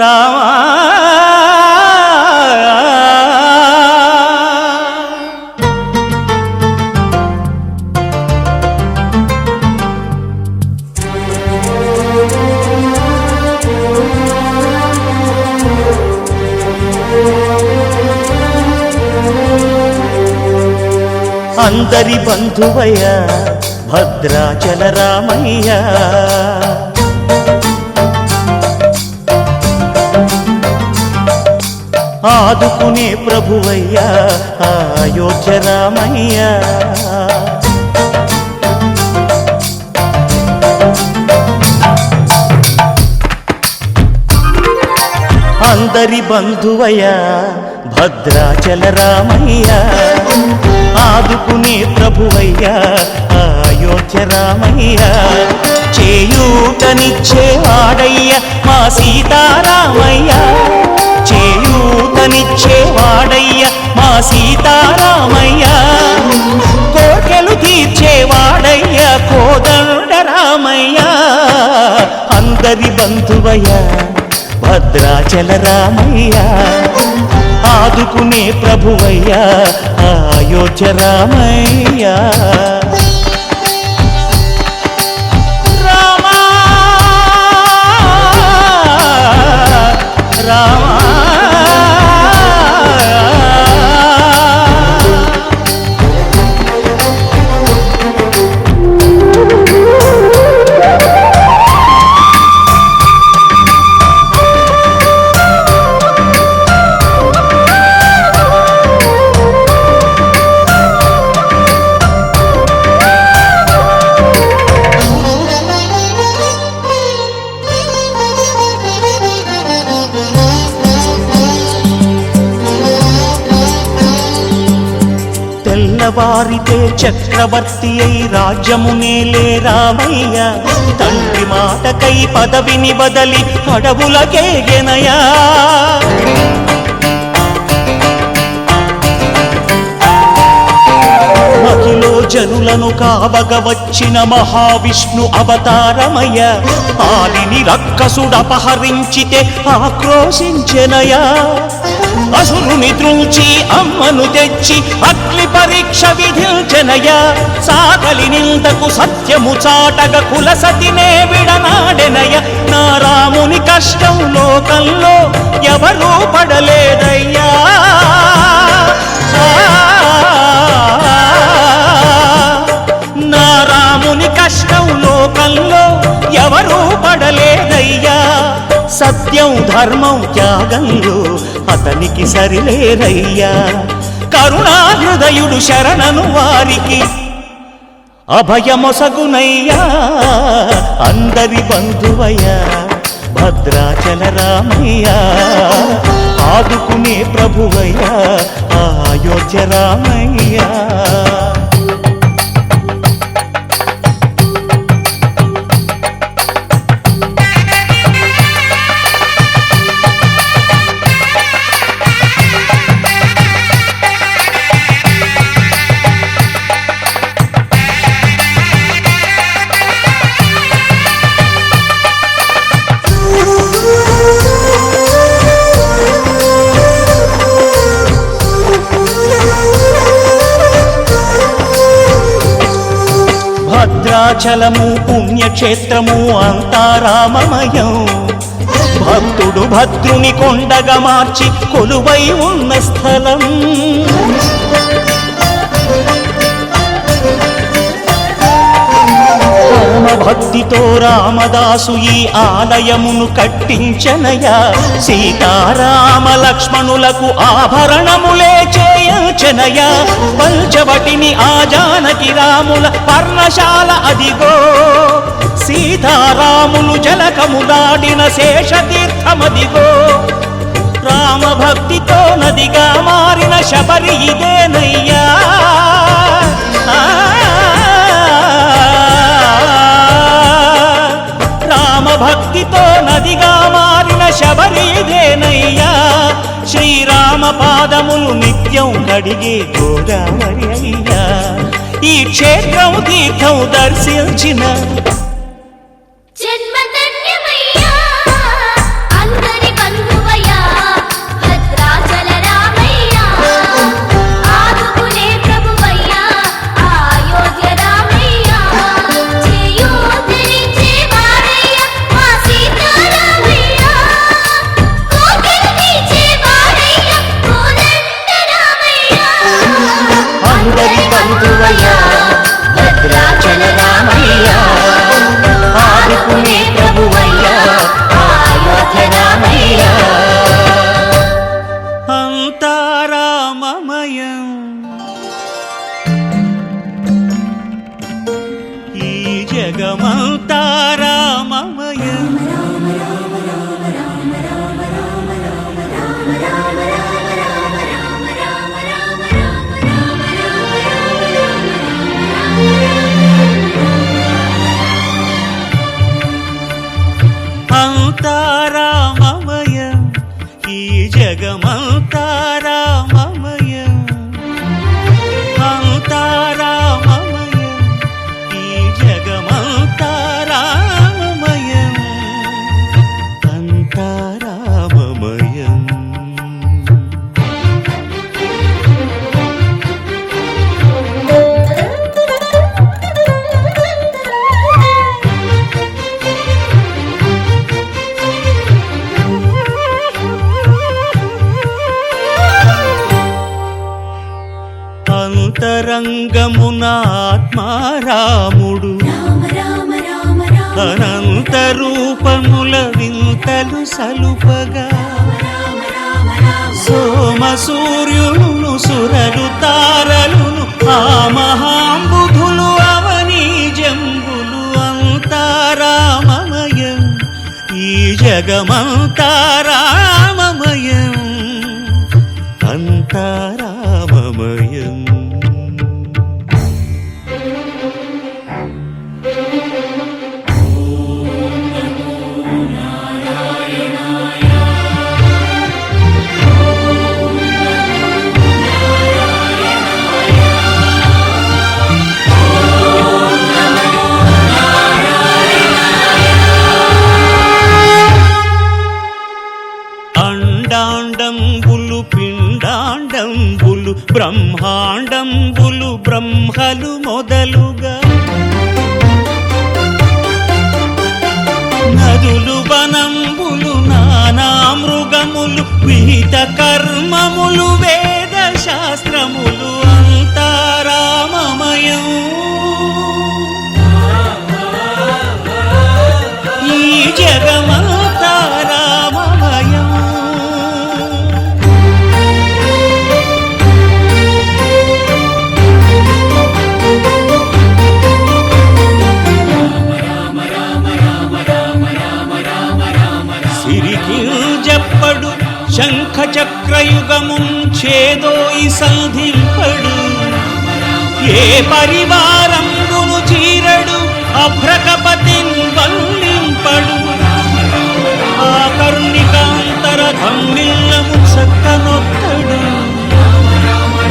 రామా అందరి బంధువయ్య భద్రాచల రామయ్య ఆదుకునే ప్రభువయ్య అయోధ్య రామయ్య అందరి బంధువయ్య భద్రాచల రామయ్య ఆదుకునే ప్రభువయ్య అయోధ్య రామయ్య చేయూతనిచ్చేవాడయ్య మా సీతారామయ్య చేయూతనిచ్చేవాడయ్య మా సీతారామయ్య కోర్కెలు తీర్చేవాడయ్య కోదండ రామయ్య అందరి బంధువయ్య భద్రాచల రామయ్య ఆదుకునే ప్రభువయ్య అయోధ్య రామయ్య రామా రామా తెల్లవారితే చక్రవర్తి అయి రాజ్యమునేలే రామయ్య తండ్రి మాటకై పదవిని బదలి అడవులకేగెనయా మహిలో జనులను కావగ వచ్చిన మహావిష్ణు అవతారమయ్య ఆలిని రక్కసుడపహరించితే ఆక్రోశించెనయా అసురుని త్రుంచి అమ్మను తెచ్చి అగ్ని పరీక్ష విధించెనయ సాగలి నిందకు సత్యము చాటగ కులసతినే విడనాడెనయ నా రాముని కష్టం లోకంలో ఎవరూ పడలేదయ్యా నా రాముని కష్టం లోకంలో ఎవరూ పడలేదయ్యా సత్యం ధర్మం త్యాగంలో అతనికి సరిలేరయ్యా కరుణాహృదయుడు శరణను వారికి అభయమొసగునయ్యా అందరి బంధువయ్య భద్రాచల రామయ్య ఆదుకునే ప్రభువయ్య అయోధ్య రామయ్య భద్రాచలము పుణ్యక్షేత్రము అంతా రామమయం భక్తుడు భద్రుని కొండగా మార్చి కొలువై ఉన్న స్థలం భక్తితో రామదాసు ఈ ఆలయమును కట్టించనయా సీతారామ లక్ష్మణులకు ఆభరణములే చేయించనయా పంచవటిని ఆ జానకి రాముల పర్ణశాల అదిగో సీతారాములు జలకములాడిన శేషతీర్థమదిగో రామభక్తితో నదిగా మారిన శబరి ఇదేనయ్యా రామభక్తితో నదిగా మారిన శబరి ఇదేనయ్యా శ్రీరామ పాదములు నిత్యం కడిగే గోదావరి అయ్యా ఈ క్షేత్రం తీర్థం దర్శించిన జన్మధన్యమయ్యా అందరి జగమంతా రామమయం, ఈ జగమంతా రామమయం, అంతా రామమయం, ఈ జగమంతా రామమయం, అంతా రామమయం. అంతరంగమున ఆత్మారాముడు, అనంత రూపముల వింతలు సలుపగా, సోమ సూర్యులను సురలు తారలును ఆ మహాంబుధులు అవనీ జంబులు, అంతా రామమయం, ఈ జగమంతా రామమయం, అంతా రామమయం. అండాండంబులు పిండాండంబులు బ్రహ్మాండంబులు బ్రహ్మలు మొదలుగా, నదులు వనంబులు నానా మృగములు విహిత కర్మములు వేద శాస్త్రములు, అంతా రామమయం, ఈ జగమంతా రామమయం. సిరికింజప్పడు శంఖ చక్రయుగముం చేదోయి సంధింపడు, ఏ పరివారంబును చీరడు అభ్రకపతిన్ వల్లింపడు, ఆ కర్ణికాంతర ధమ్మిల్లము చక్కనొక్కడు,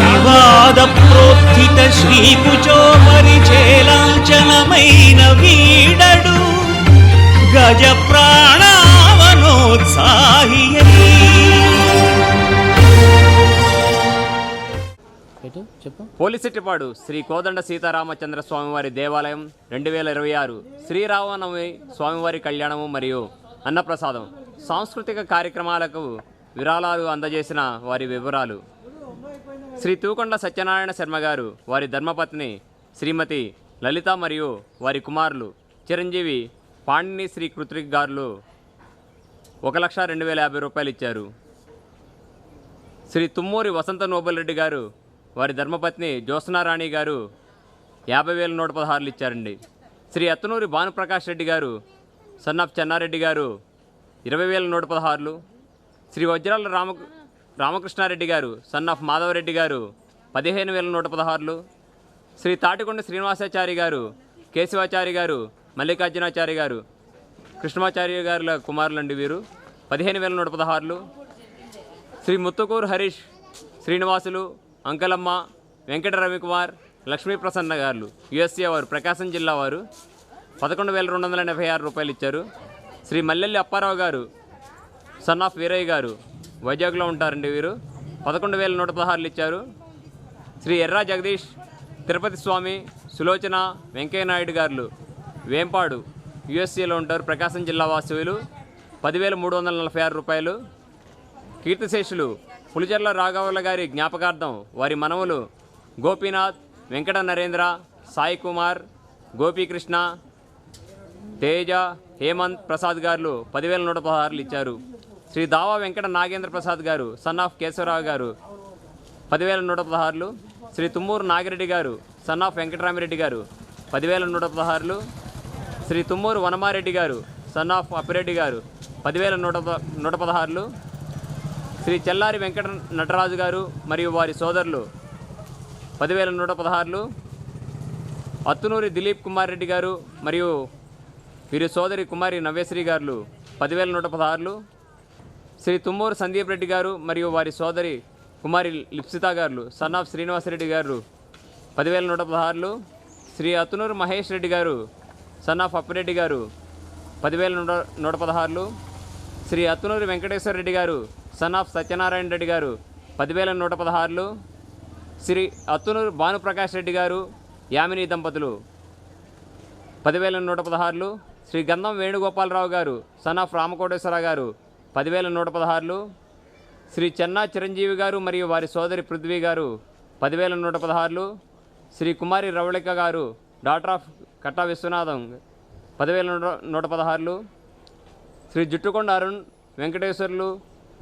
వివాద ప్రోత్థిత శ్రీకుచో పరిచేలాంఛనమైన వీడడు, గజ ప్రాణావనోత్సాహి. పోలిసెట్టిపాడు శ్రీ కోదండ సీతారామచంద్ర స్వామివారి దేవాలయం 2026 శ్రీరామనవమి స్వామివారి కళ్యాణము మరియు అన్నప్రసాదం సాంస్కృతిక కార్యక్రమాలకు విరాళాలు అందజేసిన వారి వివరాలు. శ్రీ తూకొండ సత్యనారాయణ శర్మ గారు, వారి ధర్మపత్ని శ్రీమతి లలిత మరియు వారి కుమారులు చిరంజీవి పాణిని శ్రీ కృత్రిక్ గారులు 1,02,050 రూపాయలు ఇచ్చారు. శ్రీ తుమ్మూరి వసంత నోబెల్ రెడ్డి గారు, వారి ధర్మపత్ని జ్యోత్స్నారాణి గారు 50,116 ఇచ్చారండి. శ్రీ అత్తనూరి భానుప్రకాష్ రెడ్డి గారు సన్నాఫ్ చెన్నారెడ్డి గారు 20,116. శ్రీ వజ్రాల రామకృష్ణారెడ్డి గారు సన్నాఫ్ మాధవరెడ్డి గారు 15,116. శ్రీ తాటికొండ శ్రీనివాసాచారి గారు, కేశవాచారి గారు, మల్లికార్జునాచారి గారు, కృష్ణమాచార్య గారుల కుమారులండి వీరు 15,116. శ్రీ ముత్తుకూరు హరీష్, శ్రీనివాసులు, అంకలమ్మ, వెంకట రవికుమార్, లక్ష్మీ ప్రసన్న గారు యుఎస్ఏ వారు, ప్రకాశం జిల్లా వారు 11,286 రూపాయలు ఇచ్చారు. శ్రీ మల్లెల్లి అప్పారావు గారు సన్ ఆఫ్ వీరయ్య గారు వైజాగ్లో ఉంటారండి వీరు 11,116 ఇచ్చారు. శ్రీ ఎర్రా జగదీష్, తిరుపతి స్వామి, సులోచన, వెంకయ్యనాయుడు గారు వేంపాడు యుఎస్ఏలో ఉంటారు, ప్రకాశం జిల్లా వాసువులు 10,346 రూపాయలు. కీర్తిశేషులు పులిచెర్ల రాఘవుల గారి జ్ఞాపకార్థం వారి మనవలు గోపీనాథ్, వెంకట నరేంద్ర, సాయి కుమార్, గోపీకృష్ణ, తేజ, హేమంత్ ప్రసాద్ గారు 10,116 ఇచ్చారు. శ్రీ దావా వెంకట నాగేంద్ర ప్రసాద్ గారు సన్ ఆఫ్ కేశవరావు గారు 10,116. శ్రీ తుమ్మూరు నాగిరెడ్డి గారు సన్ ఆఫ్ వెంకటరామిరెడ్డి గారు 10,116. శ్రీ తుమ్మూరు వనమారెడ్డి గారు సన్ ఆఫ్ అప్పిరెడ్డి గారు 10,116. శ్రీ చెల్లారి వెంకట నటరాజు గారు మరియు వారి సోదరులు 10,116. అత్తునూరి దిలీప్ కుమార్ రెడ్డి గారు మరియు వీరి సోదరి కుమారి నవ్యశ్రీ గారు 10,116. శ్రీ తుమ్మూరు సందీప్ రెడ్డి గారు మరియు వారి సోదరి కుమారి లిప్సిత గారు సన్ ఆఫ్ శ్రీనివాసరెడ్డి గారు 10,116. శ్రీ అతునూరు మహేష్ రెడ్డి గారు సన్ ఆఫ్ అప్పిరెడ్డి గారు 10,116. శ్రీ అతునూరి వెంకటేశ్వర రెడ్డి గారు సన్ ఆఫ్ సత్యనారాయణ రెడ్డి గారు 10,116. శ్రీ అతునూరు భానుప్రకాష్ రెడ్డి గారు యామిని దంపతులు 10,116. శ్రీ గంధం వేణుగోపాలరావు గారు సన్ ఆఫ్ రామకోటేశ్వర గారు 10,116. శ్రీ చెన్నా చిరంజీవి గారు మరియు వారి సోదరి పృథ్వీ గారు 10,116. శ్రీ కుమారి రవళిక గారు డాటర్ ఆఫ్ కట్టా విశ్వనాథం 10,116. శ్రీ జుట్టుకొండ అరుణ్ వెంకటేశ్వర్లు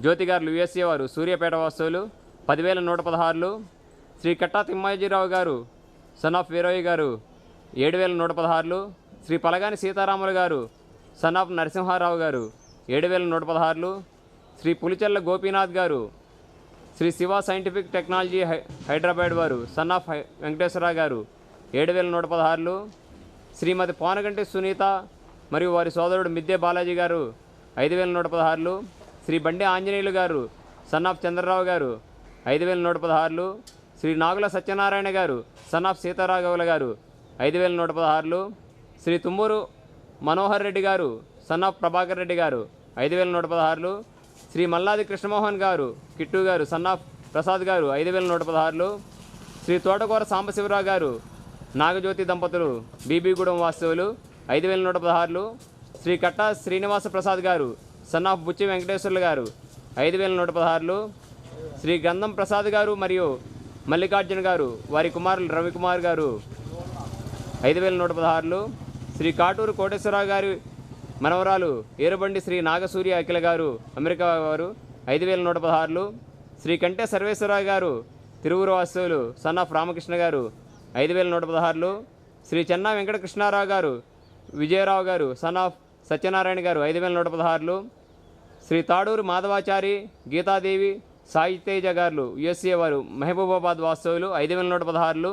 జ్యోతి గారు యుఎస్ఏ వారు సూర్యాపేట వాస్తవులు 10,116. శ్రీ కట్టా తిమ్మాజీరావు గారు సన్ ఆఫ్ వీరయ్య గారు 7,116. శ్రీ పలగాని సీతారాములు గారు సన్ ఆఫ్ నరసింహారావు గారు 7,116. శ్రీ పులిచెల్ల గోపీనాథ్ గారు శ్రీ శివ సైంటిఫిక్ టెక్నాలజీ హైదరాబాద్ వారు సన్ ఆఫ్ వెంకటేశ్వర గారు 7,116. శ్రీమతి పోనగంటి సునీత మరియు వారి సోదరుడు మిద్దె బాలాజీ గారు 5,116. శ్రీ బండి ఆంజనేయులు గారు సన్ ఆఫ్ చంద్రరావు గారు 5,116. శ్రీ నాగుల సత్యనారాయణ గారు సన్ ఆఫ్ సీతారాఘవుల గారు 5,116. శ్రీ తుమ్మూరు మనోహర్ రెడ్డి గారు సన్ ఆఫ్ ప్రభాకర్ రెడ్డి గారు 5,116. శ్రీ మల్లాది కృష్ణమోహన్ గారు కిట్టు గారు సన్ ఆఫ్ ప్రసాద్ గారు 5,116. శ్రీ తోటకూర సాంబశివరావు గారు నాగజ్యోతి దంపతులు బీబీగూడెం వాస్తవులు 5,116. శ్రీ కట్టా శ్రీనివాస ప్రసాద్ గారు సన్ ఆఫ్ బుచ్చి వెంకటేశ్వర్లు గారు 5,116. శ్రీ గంధం ప్రసాద్ గారు మరియు మల్లికార్జున గారు వారి కుమారులు రవికుమార్ గారు 5,116. శ్రీ కాటూరు కోటేశ్వరరావు గారి మనవరాలు ఏరుబండి శ్రీ నాగసూర్య అఖిల గారు అమెరికా వారు 5,116. శ్రీ కంటే సర్వేశ్వరరావు గారు తిరువురు వాస్తవులు సన్ ఆఫ్ రామకృష్ణ గారు 5,116. శ్రీ చెన్నా వెంకటకృష్ణారావు గారు విజయరావు గారు సన్ ఆఫ్ సత్యనారాయణ గారు 5,116. శ్రీ తాడూరు మాధవాచారి గీతాదేవి సాయి తేజ గారు యుఎస్ఏ వారు మహబూబాబాద్ వాస్తవులు 5,116.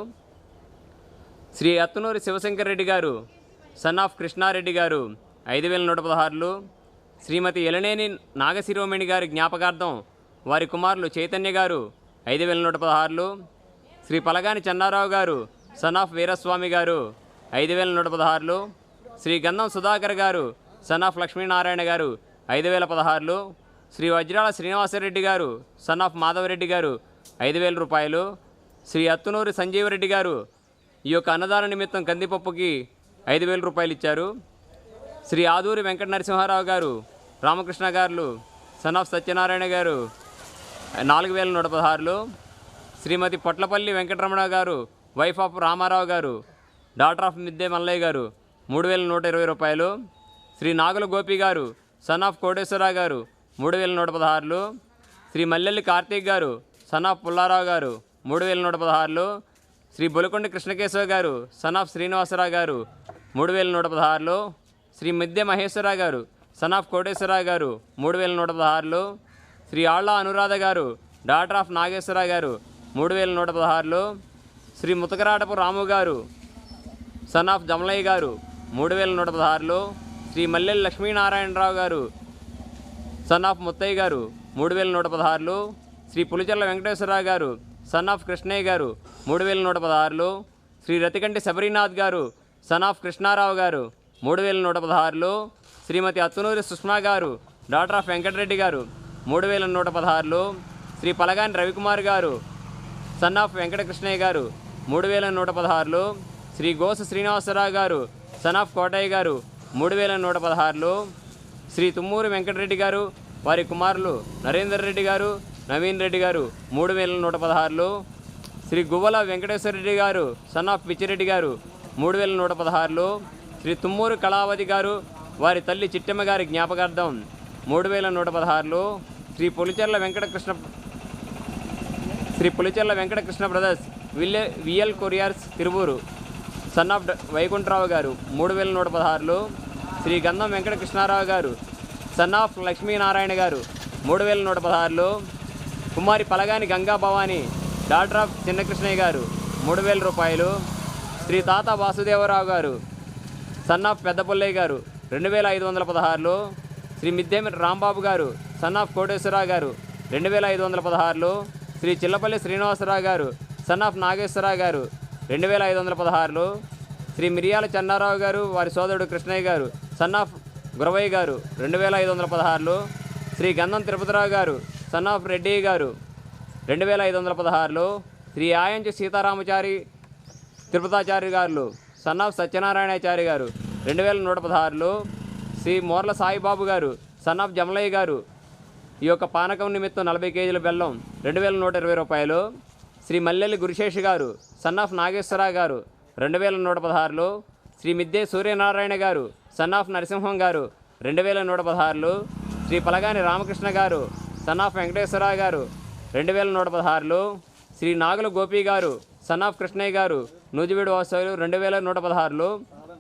శ్రీ అత్తునూరి శివశంకర్ రెడ్డి గారు సన్ ఆఫ్ కృష్ణారెడ్డి గారు 5,116. శ్రీమతి ఎలనేని నాగశిరోమణి గారి జ్ఞాపకార్థం వారి కుమారులు చైతన్య గారు 5,116. శ్రీ పలగాని చెన్నారావు గారు సన్ ఆఫ్ వీరస్వామి గారు 5,116. శ్రీ గంధం సుధాకర్ గారు సన్ ఆఫ్ లక్ష్మీనారాయణ గారు 5,016. శ్రీ వజ్రాల శ్రీనివాసరెడ్డి గారు సన్ ఆఫ్ మాధవరెడ్డి గారు 5,000 రూపాయలు. శ్రీ అత్తునూరి సంజీవరెడ్డి గారు ఈ యొక్క అన్నదాన నిమిత్తం కందిపప్పుకి 5,000 రూపాయలు ఇచ్చారు. శ్రీ ఆదూరి వెంకట నరసింహారావు గారు రామకృష్ణ గారు సన్ ఆఫ్ సత్యనారాయణ గారు 4,116. శ్రీమతి పొట్లపల్లి వెంకటరమణ గారు వైఫ్ ఆఫ్ రామారావు గారు డాటర్ ఆఫ్ మిద్దె మల్లయ్య గారు 3,120 రూపాయలు. శ్రీ నాగుల గోపి గారు సన్ ఆఫ్ కోటేశ్వరరావు గారు 3,116. శ్రీ మల్లెల్లి కార్తీక్ గారు సన్ ఆఫ్ పుల్లారావు గారు 3,116. శ్రీ బొలకొండ కృష్ణకేశవ గారు సన్ ఆఫ్ శ్రీనివాసరావు గారు 3,116. శ్రీ మిద్దె మహేశ్వరరావు గారు సన్ ఆఫ్ కోటేశ్వరరావు గారు 3,116. శ్రీ ఆళ్ల అనురాధ గారు డాటర్ ఆఫ్ నాగేశ్వరరావు గారు 3,116. శ్రీ ముతకరాటపు రాము గారు సన్ ఆఫ్ జమలయ్య గారు 3,116. శ్రీ మల్లెల్లి లక్ష్మీనారాయణరావు గారు సన్ ఆఫ్ ముత్తయ్య గారు 3,116. శ్రీ పులిచెల్ల వెంకటేశ్వరరావు గారు సన్ ఆఫ్ కృష్ణయ్య గారు 3,116. శ్రీ రతికంటి శబరీనాథ్ గారు సన్ ఆఫ్ కృష్ణారావు గారు 3,116. శ్రీమతి అత్తునూరి సుష్మా గారు డాటర్ ఆఫ్ వెంకటరెడ్డి గారు 3,116. శ్రీ పలగాని రవికుమార్ గారు సన్ ఆఫ్ వెంకటకృష్ణయ్య గారు 3,116. శ్రీ గోసు శ్రీనివాసరావు గారు సన్ ఆఫ్ కోటయ్య గారు 3,116. శ్రీ తుమ్మూరి వెంకటరెడ్డి గారు వారి కుమారులు నరేందర్ రెడ్డి గారు నవీన్ రెడ్డి గారు 3,116. శ్రీ గువ్వల వెంకటేశ్వర రెడ్డి గారు సన్ ఆఫ్ పిచ్చిరెడ్డి గారు 3,116. శ్రీ తుమ్మూరు కళావతి గారు వారి తల్లి చిట్టమ్మ గారి జ్ఞాపకార్థం 3,116. Shri Pulicherla Venkatakrishna brothers VL couriers Tiruvuru son of Vaikuntharao గారు 3,116. శ్రీ గంధం వెంకటకృష్ణారావు గారు సన్ ఆఫ్ లక్ష్మీనారాయణ గారు 3,116. కుమారి పలగాని గంగా భవాని డాటర్ ఆఫ్ చిన్నకృష్ణయ్య గారు 3,000 రూపాయలు. శ్రీ తాత వాసుదేవరావు గారు సన్ ఆఫ్ పెద్దపుల్లయ్య గారు 2,516. శ్రీ మిద్దె రాంబాబు గారు సన్ ఆఫ్ కోటేశ్వరరావు గారు 2516. శ్రీ చిల్లపల్లి శ్రీనివాసరావు గారు సన్ ఆఫ్ నాగేశ్వరరావు గారు 2516. శ్రీ మిరియాల చెన్నారావు గారు వారి సోదరుడు కృష్ణయ్య గారు సన్ ఆఫ్ గురవయ్య గారు 2516. శ్రీ గంధం తిరుపతిరావు గారు సన్ ఆఫ్ రెడ్డి గారు 2516. శ్రీ ఆయంచి సీతారామచారి తిరుపతాచార్య గారు సన్ ఆఫ్ సత్యనారాయణాచారి గారు 2116. శ్రీ మోర్ల సాయిబాబు గారు సన్ ఆఫ్ జమలయ్య గారు ఈ యొక్క పానకం నిమిత్తం 40 కేజీల బెల్లం 2120 రూపాయలు. శ్రీ మల్లెల్లి గురుశేషి గారు సన్ ఆఫ్ నాగేశ్వరరావు గారు 2116. శ్రీ మిద్దె సూర్యనారాయణ గారు సన్ ఆఫ్ నరసింహం గారు 2116. శ్రీ పలగాని రామకృష్ణ గారు సన్ ఆఫ్ వెంకటేశ్వరరావు గారు 2116. శ్రీ నాగుల గోపి గారు సన్ ఆఫ్ కృష్ణయ్య గారు నూజివీడు వాస్తవ్యులు 2116.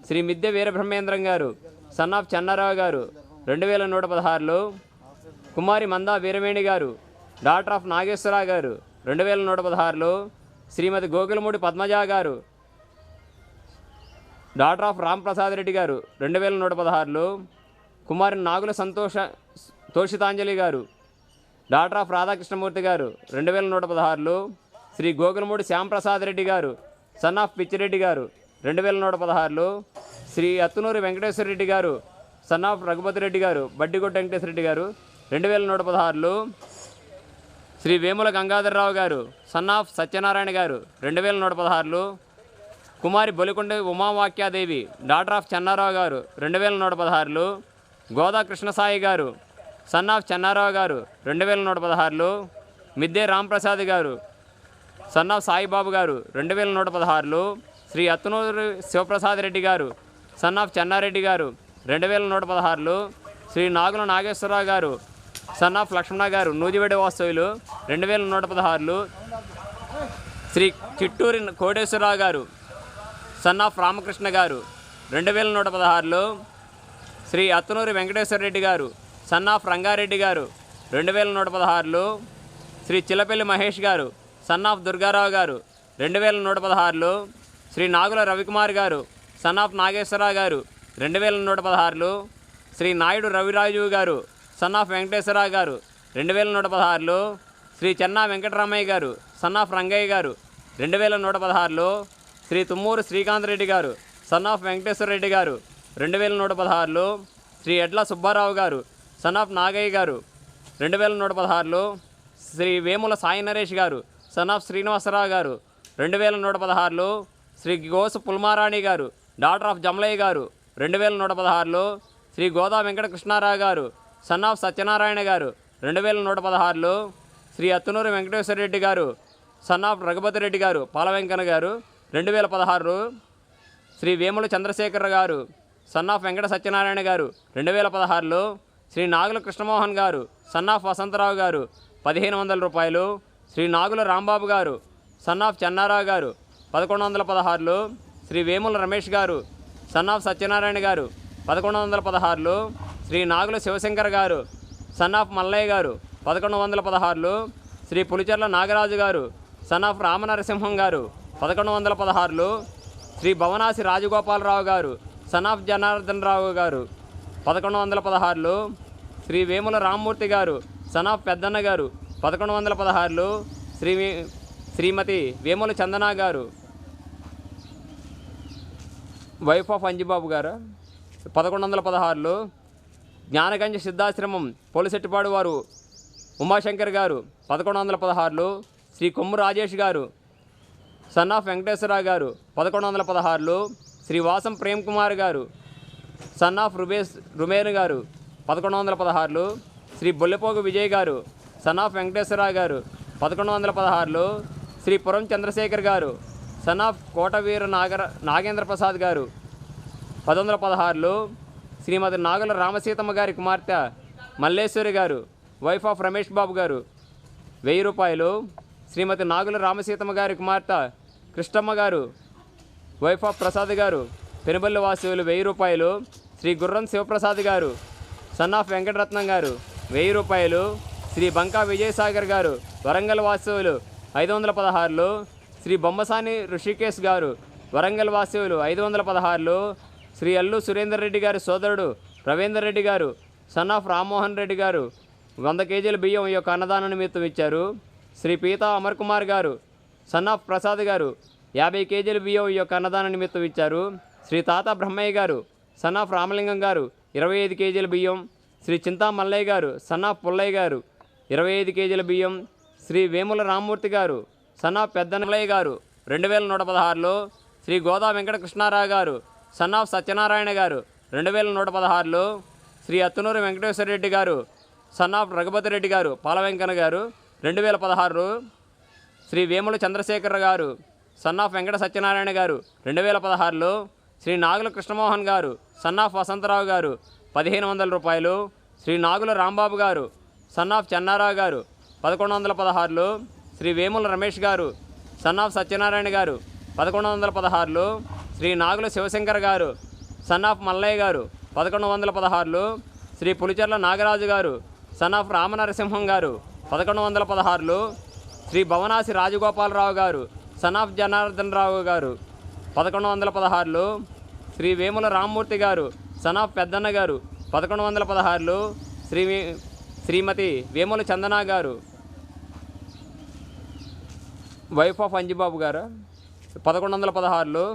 శ్రీ మిద్దె వీరబ్రహ్మేంద్రం గారు సన్ ఆఫ్ చెన్నారావు గారు 2116. కుమారి మందా వీరవేణి గారు డాక్టర్ ఆఫ్ నాగేశ్వరరావు గారు 2116. శ్రీమతి గోకులమూడి పద్మజ గారు డాక్టర్ ఆఫ్ రాంప్రసాద్ రెడ్డి గారు 2116. కుమారి నాగుల తోషితాంజలి గారు డాక్టర్ ఆఫ్ రాధాకృష్ణమూర్తి గారు 2116. శ్రీ గోకులమూడి శ్యాంప్రసాద్ రెడ్డి గారు సన్ ఆఫ్ పిచ్చిరెడ్డి గారు 2116. శ్రీ అత్తునూరి వెంకటేశ్వర రెడ్డి గారు సన్ ఆఫ్ రఘుపతి రెడ్డి గారు బడ్డిగొడ్డ వెంకటేశ్వర రెడ్డి గారు 2116. శ్రీ వేముల గంగాధరరావు గారు సన్ ఆఫ్ సత్యనారాయణ గారు 2116. కుమారి బొలికొండ ఉమావాక్యాదేవి డాక్టర్ ఆఫ్ చెన్నారావు గారు 2116. గోదా కృష్ణసాయి గారు సన్ ఆఫ్ చెన్నారావు గారు 2116. మిద్దె రాంప్రసాద్ గారు సన్ ఆఫ్ సాయిబాబు గారు 2116. శ్రీ అత్తునూరు శివప్రసాద్ రెడ్డి గారు సన్ ఆఫ్ చెన్నారెడ్డి గారు 2116. శ్రీ నాగుల నాగేశ్వరరావు గారు సన్ ఆఫ్ లక్ష్మణ గారు నూజివేడి వాస్తవ్యులు 2116. శ్రీ చిట్టూరి కోటేశ్వరరావు గారు సన్ ఆఫ్ రామకృష్ణ గారు 2116. శ్రీ అత్తునూరి వెంకటేశ్వర రెడ్డి గారు సన్ ఆఫ్ రంగారెడ్డి గారు 2116. శ్రీ చిల్లపల్లి మహేష్ గారు సన్ ఆఫ్ దుర్గారావు గారు 2116. శ్రీ నాగుల రవికుమార్ గారు సన్ ఆఫ్ నాగేశ్వరరావు గారు 2116. శ్రీ నాయుడు రవిరాజు గారు సన్ ఆఫ్ వెంకటేశ్వరరావు గారు 2116. శ్రీ చెన్నా వెంకటరామయ్య గారు సన్ ఆఫ్ రంగయ్య గారు 2116. శ్రీ తుమ్మూరు శ్రీకాంత్ రెడ్డి గారు సన్ ఆఫ్ వెంకటేశ్వర రెడ్డి గారు 2116. శ్రీ ఎడ్ల సుబ్బారావు గారు సన్ ఆఫ్ నాగయ్య గారు 2116. శ్రీ వేముల సాయి నరేష్ గారు సన్ ఆఫ్ శ్రీనివాసరావు గారు 2116. శ్రీ గోసు పుల్మారాణి గారు డాక్టర్ ఆఫ్ జమలయ్య గారు 2116. శ్రీ గోదా వెంకట కృష్ణారావు గారు సన్ ఆఫ్ సత్యనారాయణ గారు 2116. శ్రీ అత్తునూరు వెంకటేశ్వర రెడ్డి గారు సన్ ఆఫ్ రఘుపతి రెడ్డి గారు పాలవెంకన్న గారు 2016. శ్రీ వేముల చంద్రశేఖర్ గారు సన్ ఆఫ్ వెంకట సత్యనారాయణ గారు 2016. శ్రీ నాగుల కృష్ణమోహన్ గారు సన్ ఆఫ్ వసంతరావు గారు 1500 రూపాయలు. శ్రీ నాగుల రాంబాబు గారు సన్ ఆఫ్ చెన్నారావు గారు 1116. శ్రీ వేముల రమేష్ గారు సన్ ఆఫ్ సత్యనారాయణ గారు 1116. శ్రీ నాగుల శివశంకర్ గారు సన్ ఆఫ్ మల్లయ్య గారు 1116. శ్రీ పులిచెర్ల నాగరాజు గారు సన్ ఆఫ్ రామనరసింహం గారు 1116. శ్రీ భవనాసి రాజగోపాలరావు గారు సన్ ఆఫ్ జనార్దన్ రావు గారు 1116. శ్రీ వేముల రామ్మూర్తి గారు సన్ ఆఫ్ పెద్దన్న గారు 1116. శ్రీమతి వేముల చందన గారు వైఫ్ ఆఫ్ అంజిబాబు గారు 1116. జ్ఞానగంజ సిద్ధాశ్రమం పోలిసెట్టిపాడు వారు ఉమాశంకర్ గారు 1116. శ్రీ కొమ్ము రాజేష్ గారు సన్ ఆఫ్ వెంకటేశ్వరరావు గారు 1116. శ్రీ వాసం ప్రేమ్ కుమార్ గారు సన్ ఆఫ్ రుమేన్ గారు 1116. శ్రీ బొల్లెపోగు విజయ్ గారు సన్ ఆఫ్ వెంకటేశ్వరరావు గారు 1116. శ్రీ పురం చంద్రశేఖర్ గారు సన్ ఆఫ్ కోటవీర నాగేంద్ర ప్రసాద్ గారు 1116. శ్రీమతి నాగుల రామసీతమ్మ గారి కుమార్తె మల్లేశ్వరి గారు వైఫ్ ఆఫ్ రమేష్ బాబు గారు 1000 రూపాయలు. శ్రీమతి నాగుల రామసీతమ్మ గారి కుమార్తె కృష్ణమ్మ గారు వైఫ్ ఆఫ్ ప్రసాద్ గారు పెనుబల్లి వాసువులు 1000 రూపాయలు. శ్రీ గుర్రం శివప్రసాద్ గారు సన్ ఆఫ్ వెంకటరత్నం గారు 1000 రూపాయలు. శ్రీ బంకా విజయసాగర్ గారు వరంగల్ వాసువులు 516. శ్రీ బొమ్మసాని ఋషికేశ్ గారు వరంగల్ వాసువులు 516. శ్రీ అల్లు సురేందర్ రెడ్డి గారి సోదరుడు రవీందర్ రెడ్డి గారు సన్ ఆఫ్ రామ్మోహన్ రెడ్డి గారు 100 కేజీల బియ్యం ఈ యొక్క అన్నదాన నిమిత్తం ఇచ్చారు. శ్రీ పీతా అమర్ కుమార్ గారు సన్ ఆఫ్ ప్రసాద్ గారు 50 కేజీల బియ్యం ఈ యొక్క అన్నదాన నిమిత్తం ఇచ్చారు. శ్రీ తాత బ్రహ్మయ్య గారు సన్ ఆఫ్ రామలింగం గారు 25 కేజీల బియ్యం. శ్రీ చింతా మల్లయ్య గారు సన్ ఆఫ్ పుల్లయ్య గారు 25 కేజీల బియ్యం. శ్రీ వేముల రామ్మూర్తి గారు సన్ ఆఫ్ పెద్దనల్లయ్య గారు 2116లో. శ్రీ గోదా వెంకట కృష్ణారావు గారు సన్ ఆఫ్ సత్యనారాయణ గారు 2116లో. శ్రీ అత్తునూరు వెంకటేశ్వర రెడ్డి గారు సన్ ఆఫ్ రఘుపతి రెడ్డి గారు పాలవెంకన్న గారు 2016. శ్రీ వేముల చంద్రశేఖర్ గారు సన్ ఆఫ్ వెంకట సత్యనారాయణ గారు 2016లో. శ్రీ నాగుల కృష్ణమోహన్ గారు సన్ ఆఫ్ వసంతరావు గారు 1500 రూపాయలు. శ్రీ నాగుల రాంబాబు గారు సన్ ఆఫ్ చెన్నారావు గారు 1116లో. శ్రీ వేముల రమేష్ గారు సన్ ఆఫ్ సత్యనారాయణ గారు 1116లో. శ్రీ నాగుల శివశంకర్ గారు సన్ ఆఫ్ మల్లయ్య గారు 1116లో. శ్రీ పులిచెర్ల నాగరాజు గారు సన్ ఆఫ్ రామనరసింహం గారు 1116లో. శ్రీ భవనాసి రాజగోపాలరావు గారు సన్ ఆఫ్ జనార్దన్ రావు గారు 1116లో. శ్రీ వేముల రామ్మూర్తి గారు సన్ ఆఫ్ పెద్దన్న గారు 1116లో. శ్రీమతి వేముల చందన గారు వైఫ్ ఆఫ్ అంజిబాబు గారు 1116లో.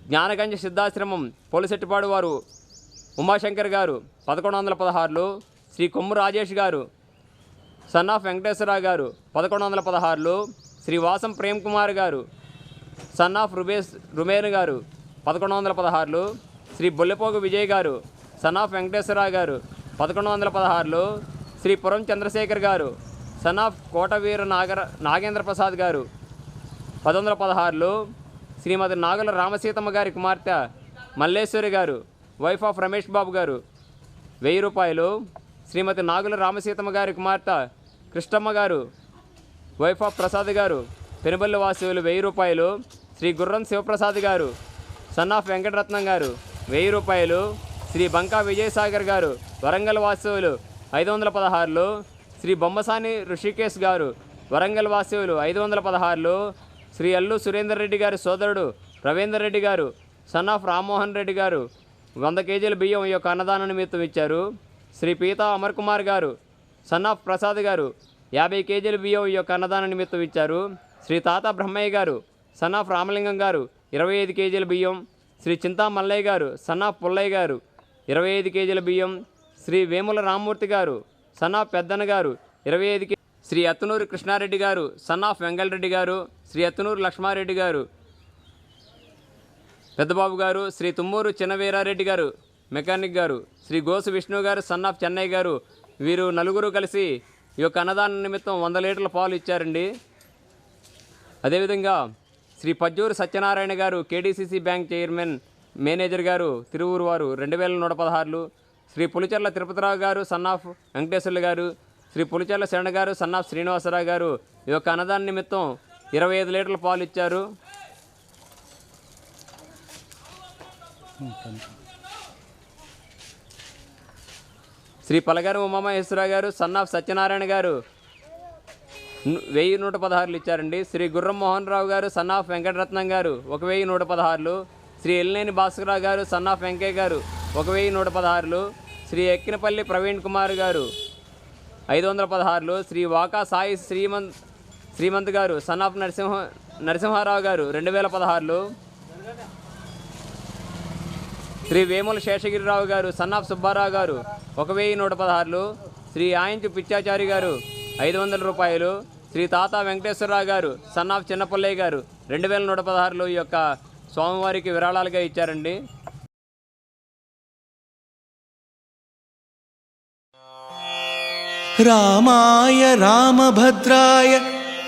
జ్ఞానగంజ సిద్ధాశ్రమం పోలిశెట్టిపాడు వారు ఉమాశంకర్ గారు 1116లో. శ్రీ కొమ్ము రాజేష్ గారు సన్ ఆఫ్ వెంకటేశ్వరరావు గారు 1116లో. శ్రీ వాసం ప్రేమ్ కుమార్ గారు సన్ ఆఫ్ రుమేన్ గారు 1116లో. శ్రీ బొల్లెపోగు విజయ్ గారు సన్ ఆఫ్ వెంకటేశ్వరరావు గారు 1116లో. శ్రీ పురం చంద్రశేఖర్ గారు సన్ ఆఫ్ కోటవీర నాగేంద్ర ప్రసాద్ గారు 1116లో. శ్రీమతి నాగుల రామసీతమ్మ గారి కుమార్తె మల్లేశ్వరి గారు వైఫ్ ఆఫ్ రమేష్ బాబు గారు 1000 రూపాయలు. శ్రీమతి నాగుల రామసీతమ్మ గారి కుమార్తె కృష్ణమ్మ గారు వైఫ్ ఆఫ్ ప్రసాద్ గారు పెనుబల్లి వాసువులు 1000 రూపాయలు. శ్రీ గుర్రం శివప్రసాద్ గారు సన్ ఆఫ్ వెంకటరత్నం గారు 1000 రూపాయలు. శ్రీ బంకా విజయసాగర్ గారు వరంగల్ వాసువులు 516లో. శ్రీ బొమ్మసాని ఋషికేశ్ గారు వరంగల్ వాసువులు 516లో. శ్రీ అల్లు సురేందర్ రెడ్డి గారి సోదరుడు రవీందర్ రెడ్డి గారు సన్ ఆఫ్ రామ్మోహన్ రెడ్డి గారు 100 కేజీల బియ్యం ఈ యొక్క అన్నదాన నిమిత్తం ఇచ్చారు. శ్రీ పీతా అమర్ కుమార్ గారు సన్ ఆఫ్ ప్రసాద్ గారు 50 కేజీల బియ్యం ఈ యొక్క అన్నదాన నిమిత్తం ఇచ్చారు. శ్రీ తాత బ్రహ్మయ్య గారు సన్ ఆఫ్ రామలింగం గారు 25 కేజీల బియ్యం. శ్రీ చింతా మల్లయ్య గారు సన్ ఆఫ్ పుల్లయ్య గారు 25 కేజీల బియ్యం. శ్రీ వేముల రామ్మూర్తి గారు సన్ ఆఫ్ పెద్దన్న గారు 25 కేజీ. శ్రీ అత్తునూరు కృష్ణారెడ్డి గారు సన్ ఆఫ్ వెంగళరెడ్డి గారు. శ్రీ అత్తునూరు లక్ష్మారెడ్డి గారు పెద్దబాబు గారు. శ్రీ తుమ్మూరు చిన్నవీరారెడ్డి గారు మెకానిక్ గారు. శ్రీ గోసు విష్ణు గారు సన్ ఆఫ్ చెన్నై గారు. వీరు నలుగురు కలిసి ఈ యొక్క అన్నదాన నిమిత్తం 100 లీటర్ల పాలు ఇచ్చారండి. అదేవిధంగా శ్రీ పజ్జూరు సత్యనారాయణ గారు కేడీసీసీ బ్యాంక్ చైర్మన్ మేనేజర్ గారు తిరువూరు వారు 2116. శ్రీ పులిచెర్ల తిరుపతిరావు గారు సన్ ఆఫ్ వెంకటేశ్వర్లు గారు. శ్రీ పులిచెర్ల శరణ గారు సన్ ఆఫ్ శ్రీనివాసరావు గారు ఈ యొక్క అన్నదాన నిమిత్తం 25 లీటర్ల పాలు ఇచ్చారు. శ్రీ పలగారు ఉమామహేశ్వరరావు గారు సన్ ఆఫ్ సత్యనారాయణ గారు 1116 ఇచ్చారండి. శ్రీ గుర్రం మోహన్ రావు గారు సన్ ఆఫ్ వెంకటరత్నం గారు 1116. శ్రీ ఎల్లేని భాస్కరరావు గారు సన్ ఆఫ్ వెంకయ్య గారు 1116. శ్రీ ఎక్కినపల్లి ప్రవీణ్ కుమార్ గారు 516. శ్రీ వాకా సాయి శ్రీమంత్ గారు సన్ ఆఫ్ నరసింహారావు గారు 2016. శ్రీ వేముల శేషగిరిరావు గారు సన్ ఆఫ్ సుబ్బారావు గారు 1116. శ్రీ ఆయించు పిచ్చాచారి గారు 500 రూపాయలు. శ్రీ తాత వెంకటేశ్వరరావు గారు సన్ ఆఫ్ చిన్నపల్లయ్య గారు 2116 ఈ యొక్క స్వామివారికి విరాళాలుగా ఇచ్చారండి. రామాయ రామభద్రాయ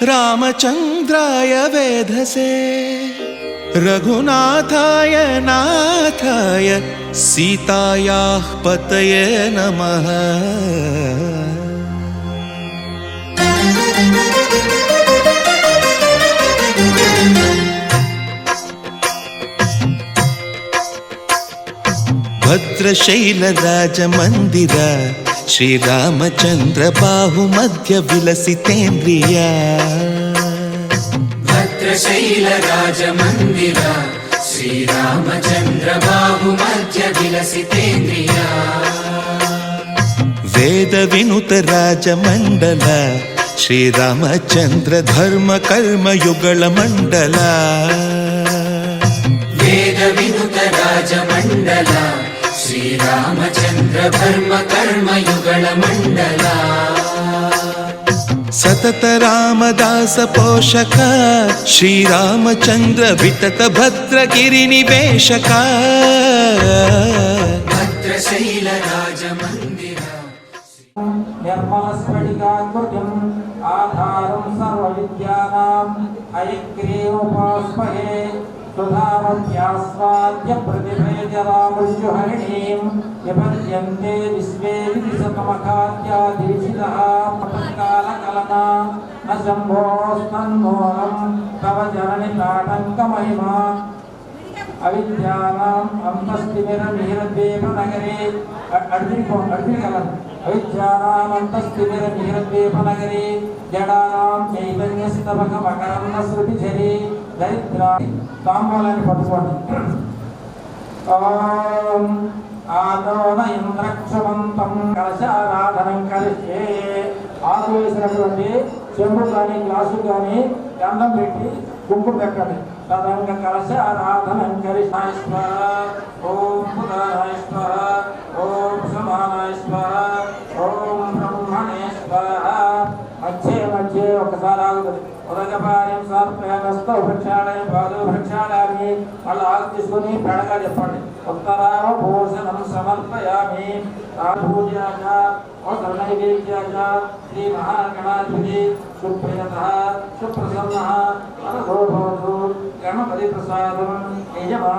రామచంద్రాయ వేధసే రఘునాథాయ నాథాయ సీతాయాః పతయే నమః. భద్రశైలరాజమందిర శ్రీరామచంద్ర బాహుమధ్య విలసితేంద్రియ. భద్రశైలరాజమందిర శ్రీరామచంద్ర బాహుమధ్య విలసితేంద్రియ. వేద వినుత రాజమండల శ్రీరామచంద్ర ధర్మ కర్మయుగళ మండల వేద వినుత రాజమండల శ్రీరామచంద్ర ధర్మ కర్మయుగళ మండల సతత రామదాస పోషక శ్రీరామచంద్ర వితత భద్రగిరి నివేశక భద్రశైల రాజమందిర నిర్మలస్ఫటికాకృతిం ఆధారం సర్వవిద్యానాం హయగ్రీవోపాస్మహే సుధామధ్యాస్వాద్య ప్రతిభేజరామృత్యుహరిణీం విపద్యంతే విశ్వే విదిశతమఖాద్యాదీశితః పతత్కాలకలనా న శంభోస్తన్మూలం తవ జననితాటంకమహిమా అవిద్యానాం అంతస్తిమిరమిహిరద్వీపనగరే అర్జునికలం అవిద్యానామంతస్తిమిరమిహిరద్వీపనగరే జడానాం చైతన్యస్తవకమకరందశ్రుతిఝరీ దరిద్రా తాంబూలాన్ని పట్టుకోండి. ఓం ఆదోన ఇంద్రక్షమంతం కలశారాధనం కలిసే ఆకు వేసినటువంటి చెంబు కానీ గ్లాసు కానీ దండం పెట్టి కుంకుమ పెట్టండి. తదంగ కలశారాధనం కలిశాయ స్వాహ. ఓం బుధాయ స్వాహ. ఓం సమానాయ స్వాహ. ఓం బ్రహ్మణే స్వాహ. మధ్య మధ్య ఒకసారి ఆగుతుంది. ఉదకపార్యం సమర్పయామస్తు వృక్షాలయ పాదు వృక్షాలయామి. మళ్ళీ ఆకు తీసుకొని పెడగా చెప్పండి. ఉత్తరావ భోజనం సమర్పయామి. పూజాచ నైవేద్యాచ శ్రీ మహాగణాధిపతి సుప్రియత సుప్రసన్న మనసో భవతు. గణపతి ప్రసాదం యజమా.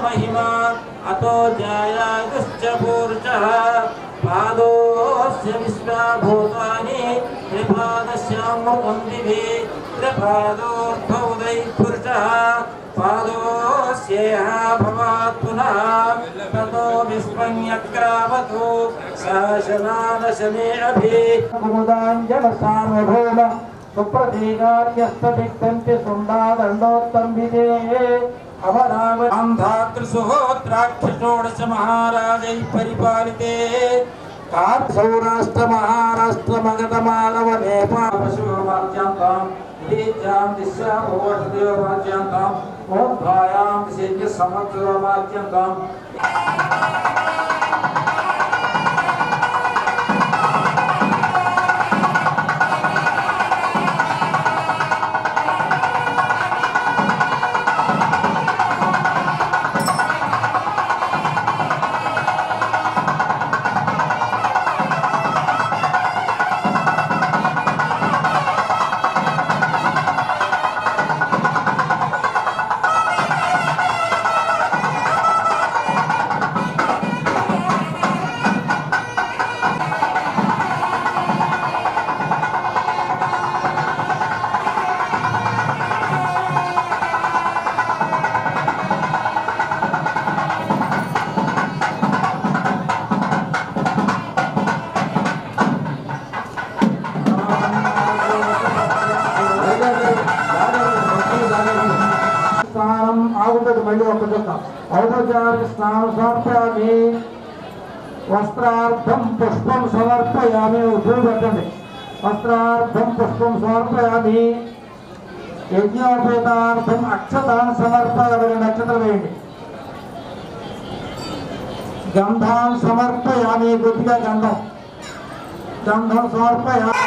महिमा अतो जायागुश्च पूर्चः पादोस्य विश्वभूतानि त्रिपादस्यामृतं दिवि त्रिपादोर्धौदै पुरुषः पादोस्येह भवात् पुनः ततो विस्मयक्रावतु शासनादशने अभि कुमुदाञ्जलसार्वभौम सुप्रतीकार्यस्तभिक्तन्ति सुन्दादण्डोत्तम्भिते अवरावन्धातृसुहोत्राक्षषोडश महाराजैः परिपालिते सौराष्ट्र महाराष्ट्र मगध मालव नेपाल पशुवाद्यांतां दीत्यां दिशा भोवदेवाद्यांतां मोद्धायां विशेष्य समग्रवाद्यांतां औपचारिक स्नान समर्पयामि वस्त्रार्थं पुष्पं समर्पयामि उद्भूतमे वस्त्रार्थं पुष्पं समर्पयामि यज्ञोपेतार्थं अक्षतान् समर्पयामि नक्षत्रं वेయండి गंधान् समर्पयामि गुद्दिगा गंधं समर्पयामि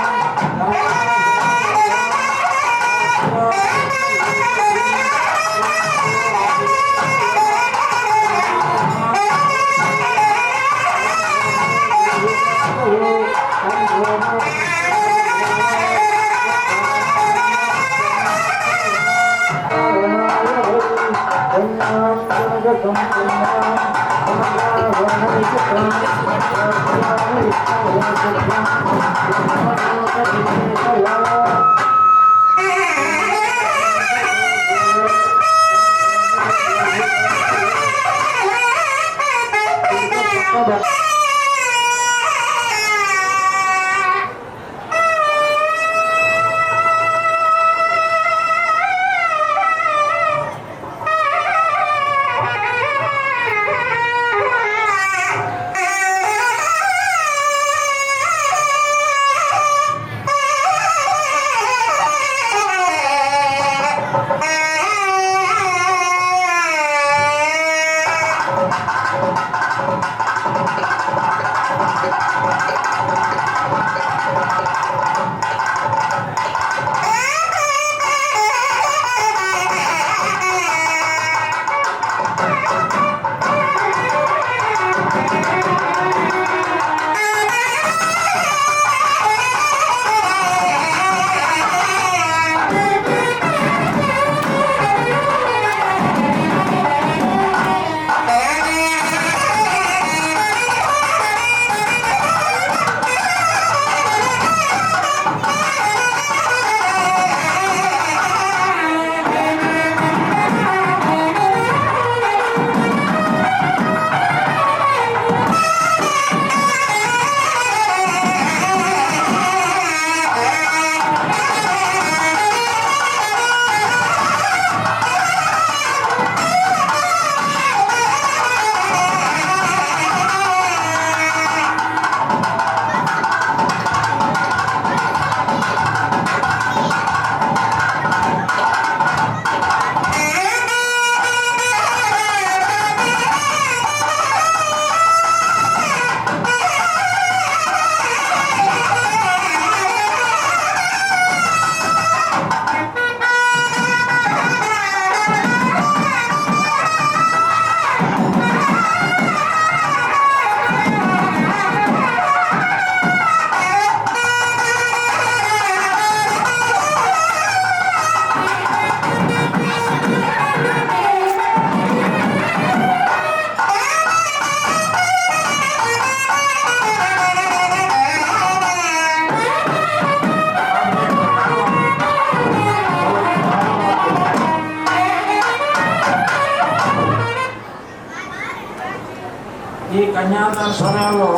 ఈ కన్యాదాన సమయంలో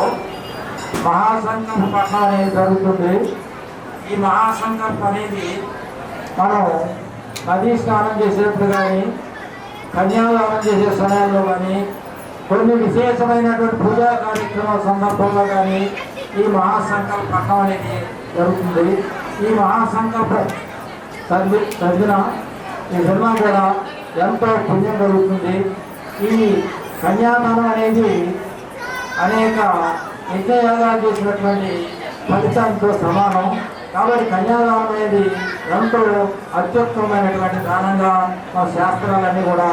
మహాసంకల్ప పఠనం అనేది జరుగుతుంది. ఈ మహాసంకల్ప అనేది మనం నదీ స్నానం చేసేప్పుడు కానీ కన్యాదానం చేసే సమయంలో కానీ కొన్ని విశేషమైనటువంటి పూజా కార్యక్రమాల సందర్భంలో కానీ ఈ మహాసంకల్ప పఠనం అనేది జరుగుతుంది. ఈ మహాసంకల్ప చదివిన ఈ జన్మ కూడా ఎంతో పుణ్యం జరుగుతుంది. ఈ కన్యాదానం అనేది అనేక యజ్ఞయాగాలు చేసినటువంటి ఫలితాలతో సమానం. కాబట్టి కన్యాదానం అనేది ఎంతో అత్యుత్తమైనటువంటి దానంగా మా శాస్త్రాలన్నీ కూడా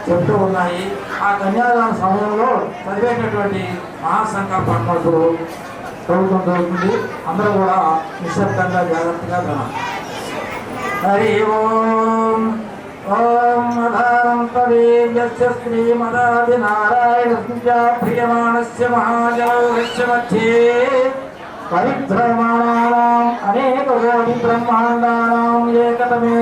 చెప్తూ ఉన్నాయి. ఆ కన్యాదాన సమయంలో చదివేటటువంటి మహాసంకల్ప పఠనప్పుడు జరుగుతుంది. అందరూ కూడా నిశ్శబ్దంగా జాగ్రత్తగా వినాలి. హరి ఓం ఓం అధాంతదేవ్యస్య శ్రీమదాదినారాయణస్య ప్రియమాణస్య మహాజలౌహస్య మధ్యే పరిభ్రమణానాం అనేక కోటి బ్రహ్మాండానాం ఏకతమే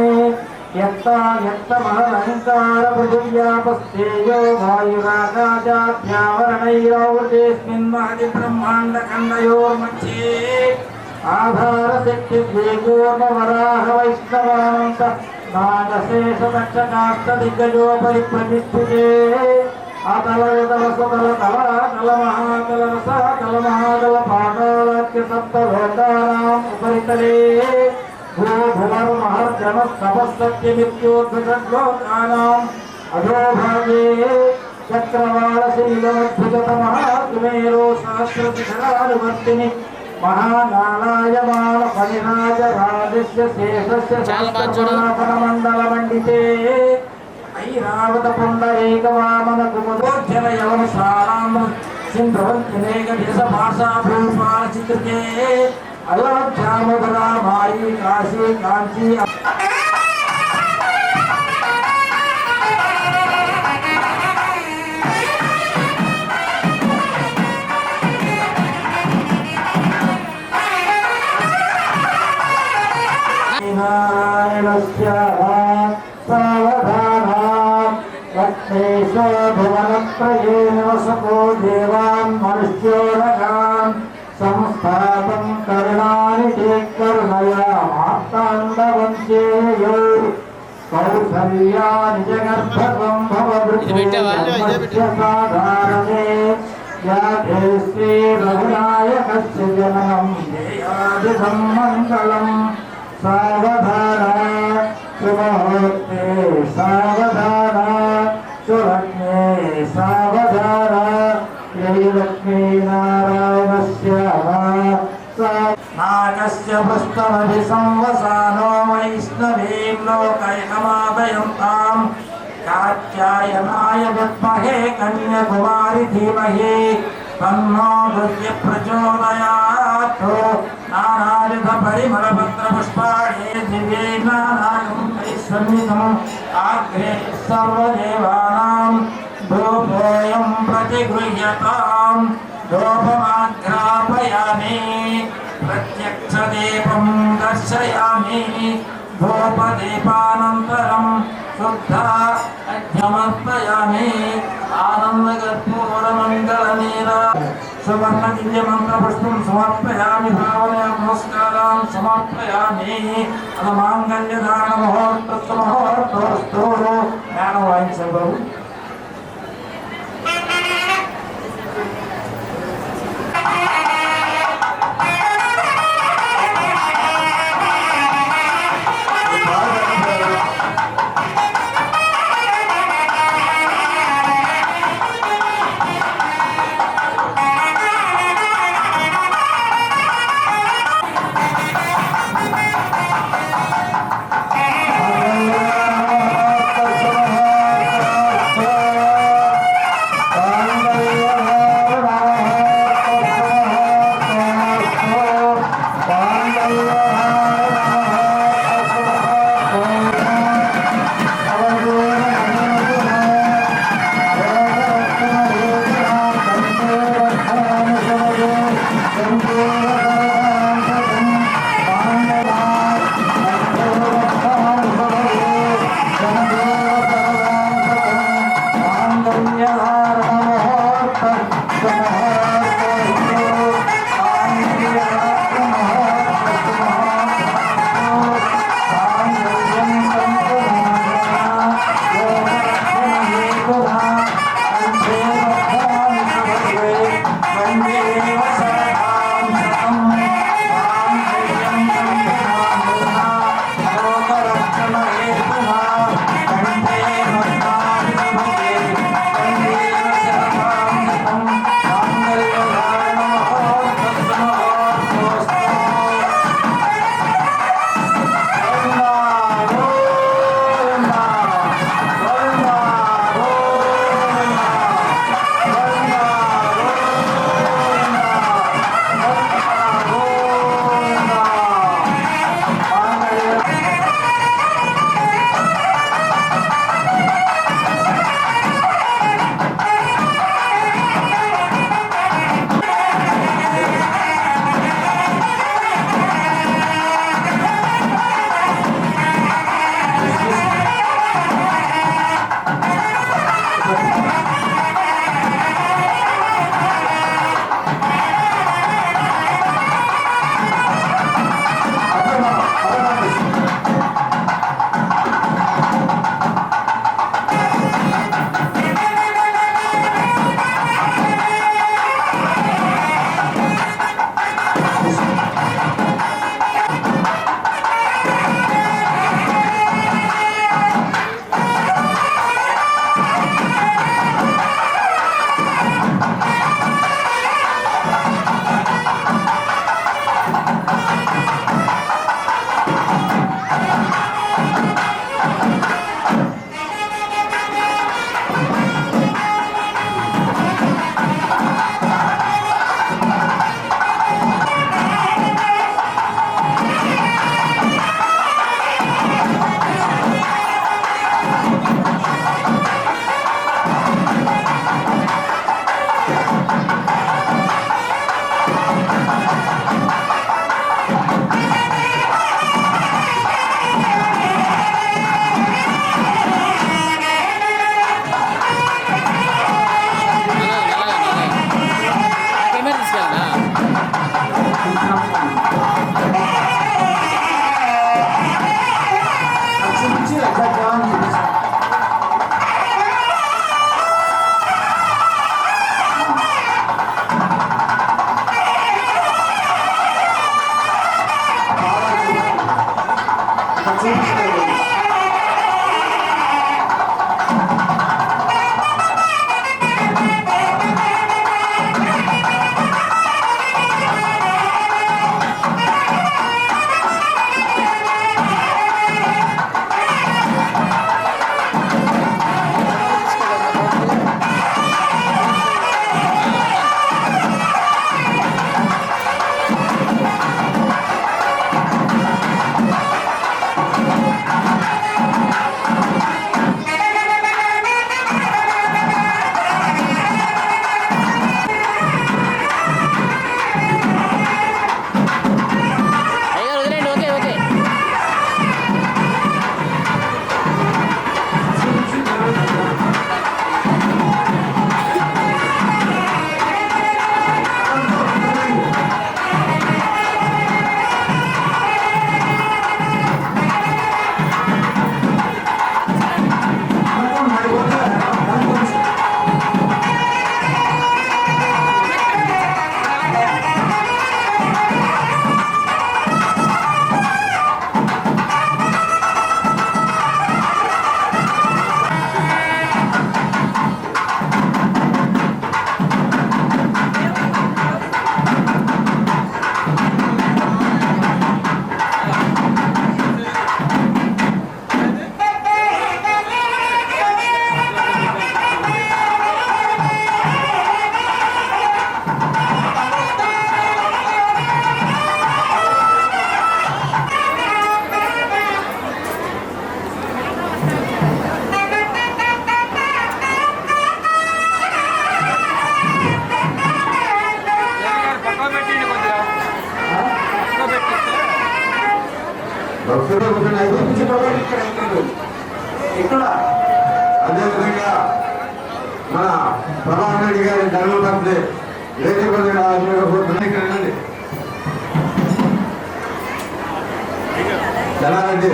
యత్తమహంకార పృథివ్యాపస్తేజో వాయురాకాశాభ్యావరణైరవృతేస్మిన్ మహతి బ్రహ్మాండ ఖండయోర్మధ్యే ఆధారశక్తి ద్విగూర్ణవరాహ వైష్ణవాంత నాగశేష దక్షకాష్ట దిగ్గజోపరి ప్రతిష్ఠితే तपस्सत्यमित्योद्भुतश्लोकानाम् अधोभागे चक्रवालशीलोद्भुततमः कुमेरो सहस्रशिखरानुवर्तिनि महानालायमान फणिराजराजस्य शेषस्य सहस्रगुणाफलमण्डलमण्डिते ऐरावत पुण्डरीकवामन कुमुदोज्जल यवनशालां सिन्धवन्तिनेकदेशभाषाभूपालचित्रिके अयोध्यामुदरा मायी काशी काञ्ची नारायणस्य सावधाना लक्ष्मीशो भुवनत्रयेन वसतो देवान् मनुष्योरगान् संस्थातं कर्णानि ते कर्णया मार्ताण्डवन्त्येयो कौसल्या निजगर्भकं भवभृत्य साधारणे याते श्रीरघुनायकस्य जननं देयादिदं मङ्गलम् सावधाना सुमुहूर्ते सावधाना सुलग्ने सावधाना श्रीलक्ष्मीनारायणस्य नागस्य पुष्पमभिसंवसानो वैष्णवीं लोकैकमादयन्ताम् कात्यायनाय विद्महे कन्याकुमारी धीमहि तन्नो दुर्गे प्रचोदयात् नानाविध परिमलपत्रपुष्पाणि दिव्ये नानागुणैस्सन्निधम् आग्रे सर्वदेवानां धूपोऽयं प्रतिगृह्यताम् धूपमाघ्रापयामि प्रत्यक्षदीपं दर्शयामि धूपदीपानन्तरं शुद्धा अर्घ्यमर्पयामि आनन्दकर्पूरमण्डलनीरा सुवर्णदिव्यमन्त्रपुष्पं समर्पयामि भावनया नमस्कारान् समर्पयामि माङ्गल्यधारणमुहूर्तस्तु मुहूर्तोऽस्तु ज्ञानं वाञ्छन् बाबु భక్తులు ఇక్కడ అదేవిధంగా మన ప్రభాకర్ రెడ్డి గారి ధర్మపత్ని లేకపోతే జనారెడ్డి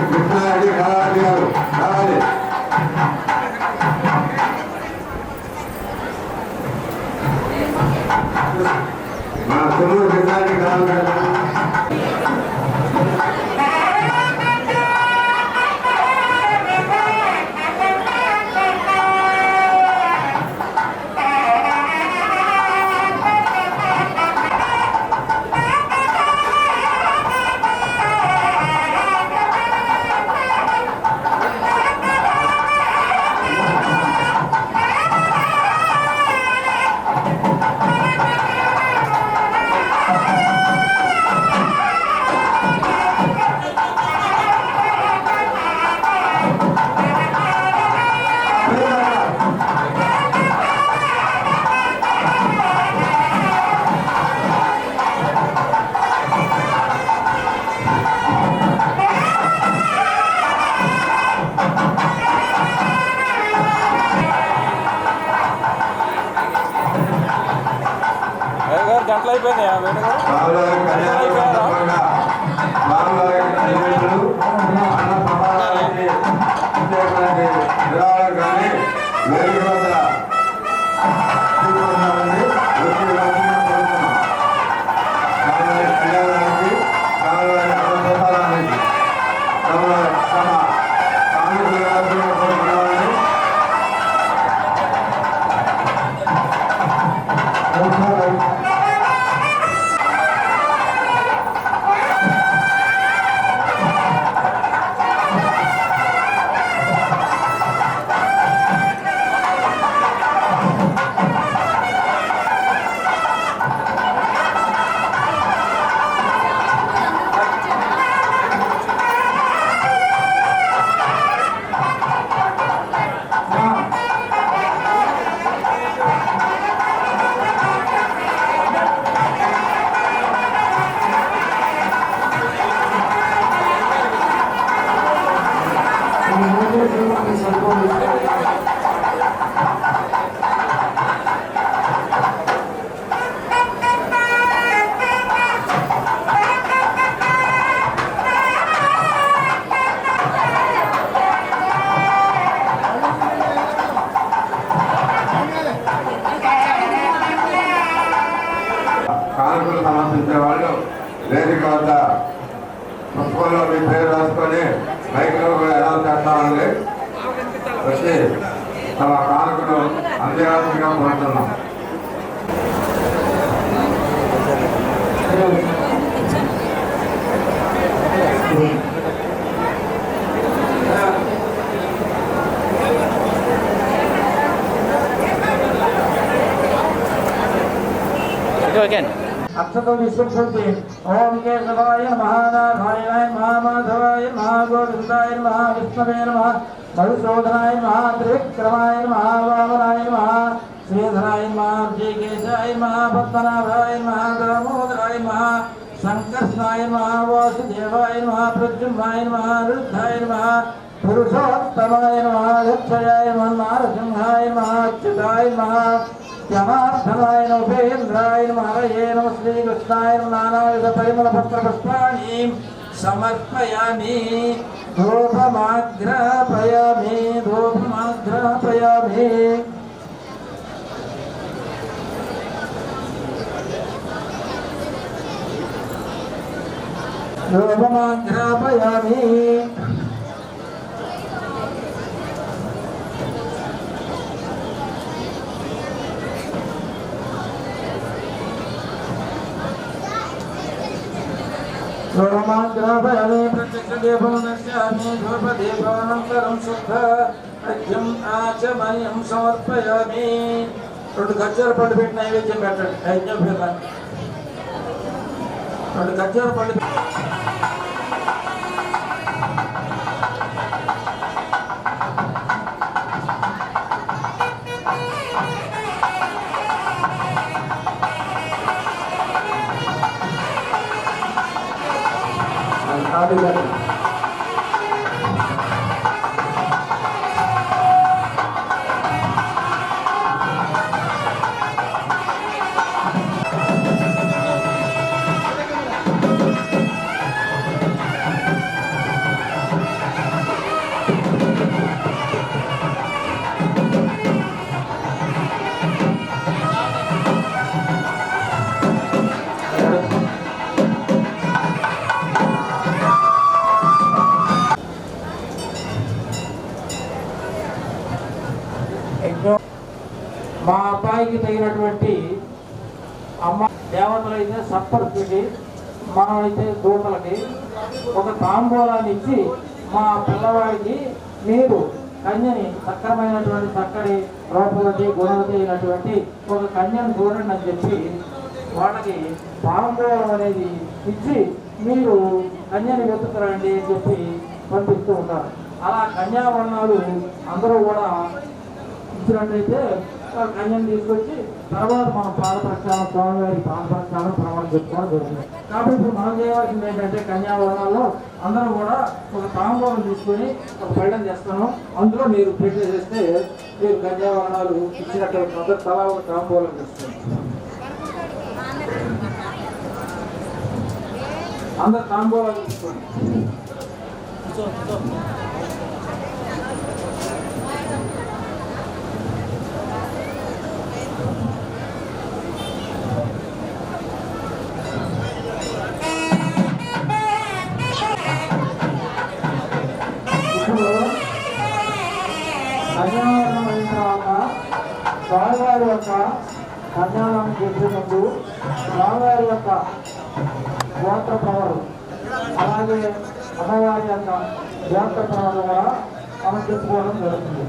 కృష్ణారెడ్డి కావాలి గారు కావాలి మన తెలుగు కృష్ణారెడ్డి కావాలి కానుకలు సమర్పించే వాళ్ళు వేదిక వద్ద పుస్తకంలో మీ పేరు రాసుకొని బైక్లో ఎలా చేస్తామని వచ్చి తమ కానుకలు అంతేయాల్సిందిగా కోరుతున్నాం. अक्षतो विश्वक्षति ओम केशवाय महानाथाय महामाधवाय महागोविंदाय महाविष्णवे नमः मधुसूदनाय महात्रिविक्रमाय महावामनाय महा श्रीधराय महाकेशाय महापद्मनाभाय महादामोदराय महा संकर्षणाय महावासुदेवाय महाप्रद्युम्नाय महारुद्धाय महा पुरुषोत्तमाय महादक्षयाय महानरसिंहाय महाच्युताय महा जनार्दनाय उपेन्द्राय हरये नमः श्रीकृष्णाय नानाविध परिमलपत्रपुष्पाणि समर्पयामि धूपमाग्रापयामि धूपमाग्रापयामि धूपमाग्रापयामि रोमाग्राभयामि प्रत्यक्षदेवं नश्यामि धूपदीपानन्तरं शुद्ध अर्घ्यम् आचमनीयं समर्पयामि. 2 ఖర్జూర పళ్ళు పెట్టి నైవేద్యం పెట్టండి. యజ్ఞం పెట్టండి. 2 ఖర్జూర పళ్ళు మా అబ్బాయికి తగినటువంటి అమ్మ దేవతలు అయితే సప్పర్కి, మనమైతే దూతలకి ఒక తాంబూలాన్ని ఇచ్చి మా పిల్లవాడికి మీరు కన్యని సక్రమైనటువంటి చక్కటి రూపవతి గుణవతి అయినటువంటి ఒక కన్యను చూడండి అని చెప్పి వాళ్ళకి తాంబూలం అనేది ఇచ్చి మీరు కన్యని వెతుకురండి అని చెప్పి పంపిస్తూ ఉంటారు. అలా కన్యావర్ణాలు అందరూ కూడా ఇచ్చినట్టయితే కన్యను తీసుకొచ్చి తర్వాత మనం పాద ప్రక్షాళన, స్వామివారి పాద ప్రక్షాళన ప్రమాణం చెప్పుకోవడం జరుగుతుంది. కాబట్టి ఇప్పుడు మనం చేయవలసింది ఏంటంటే కన్యావర్ణాల్లో అందరూ కూడా ఒక తాంబూలం తీసుకొని ఒక పళ్ళం చేస్తాను, అందులో మీరు పెట్టేసేస్తే మీరు కన్యావర్ణాలు ఇచ్చినట్టు అందరూ తలా ఒక తాంబూలం తీసుకోండి. అందరు తాంబూలం తీసుకోండి. కన్యావరణం అయిన తర్వాత స్వామివారి యొక్క కన్యావరణం చేసే ముందు స్వామివారి యొక్క గోత్ర ప్రవరు, అలాగే అమ్మవారి యొక్క గోత్ర ప్రవరు కూడా మనం చెప్పుకోవడం జరుగుతుంది.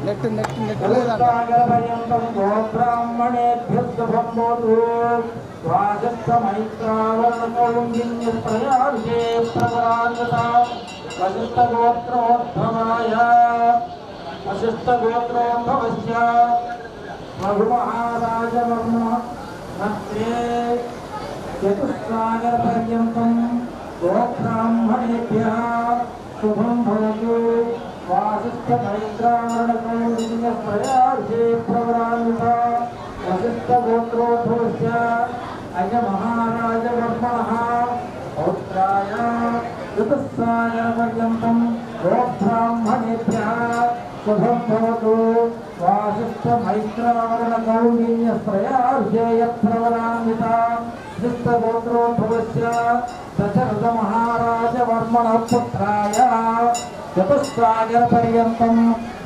वशिष्ठगोत्रोद्भवस्य रघुमहाराजवर्म मध्ये चतुस्सागरपर्यन्तं गोब्राह्मणेभ्यः शुभं भवतु. वासिष्ठमैत्रावरणकौण्डिन्यप्रयार्षे प्रवरान्विता वसिष्ठगोत्रोद्भवस्य अजमहाराजवर्मणः पौत्राय चतुस्सागरपर्यन्तं गोब्राह्मणेभ्यः शुभं भवतु. वासिष्ठमैत्रावरणकौण्डिन्यप्रयार्षेयप्रवरान्विता वसिष्ठगोत्रोद्भवस्य दशरथमहाराजवर्मणः पुत्राय चतुस्सागरपर्यन्तं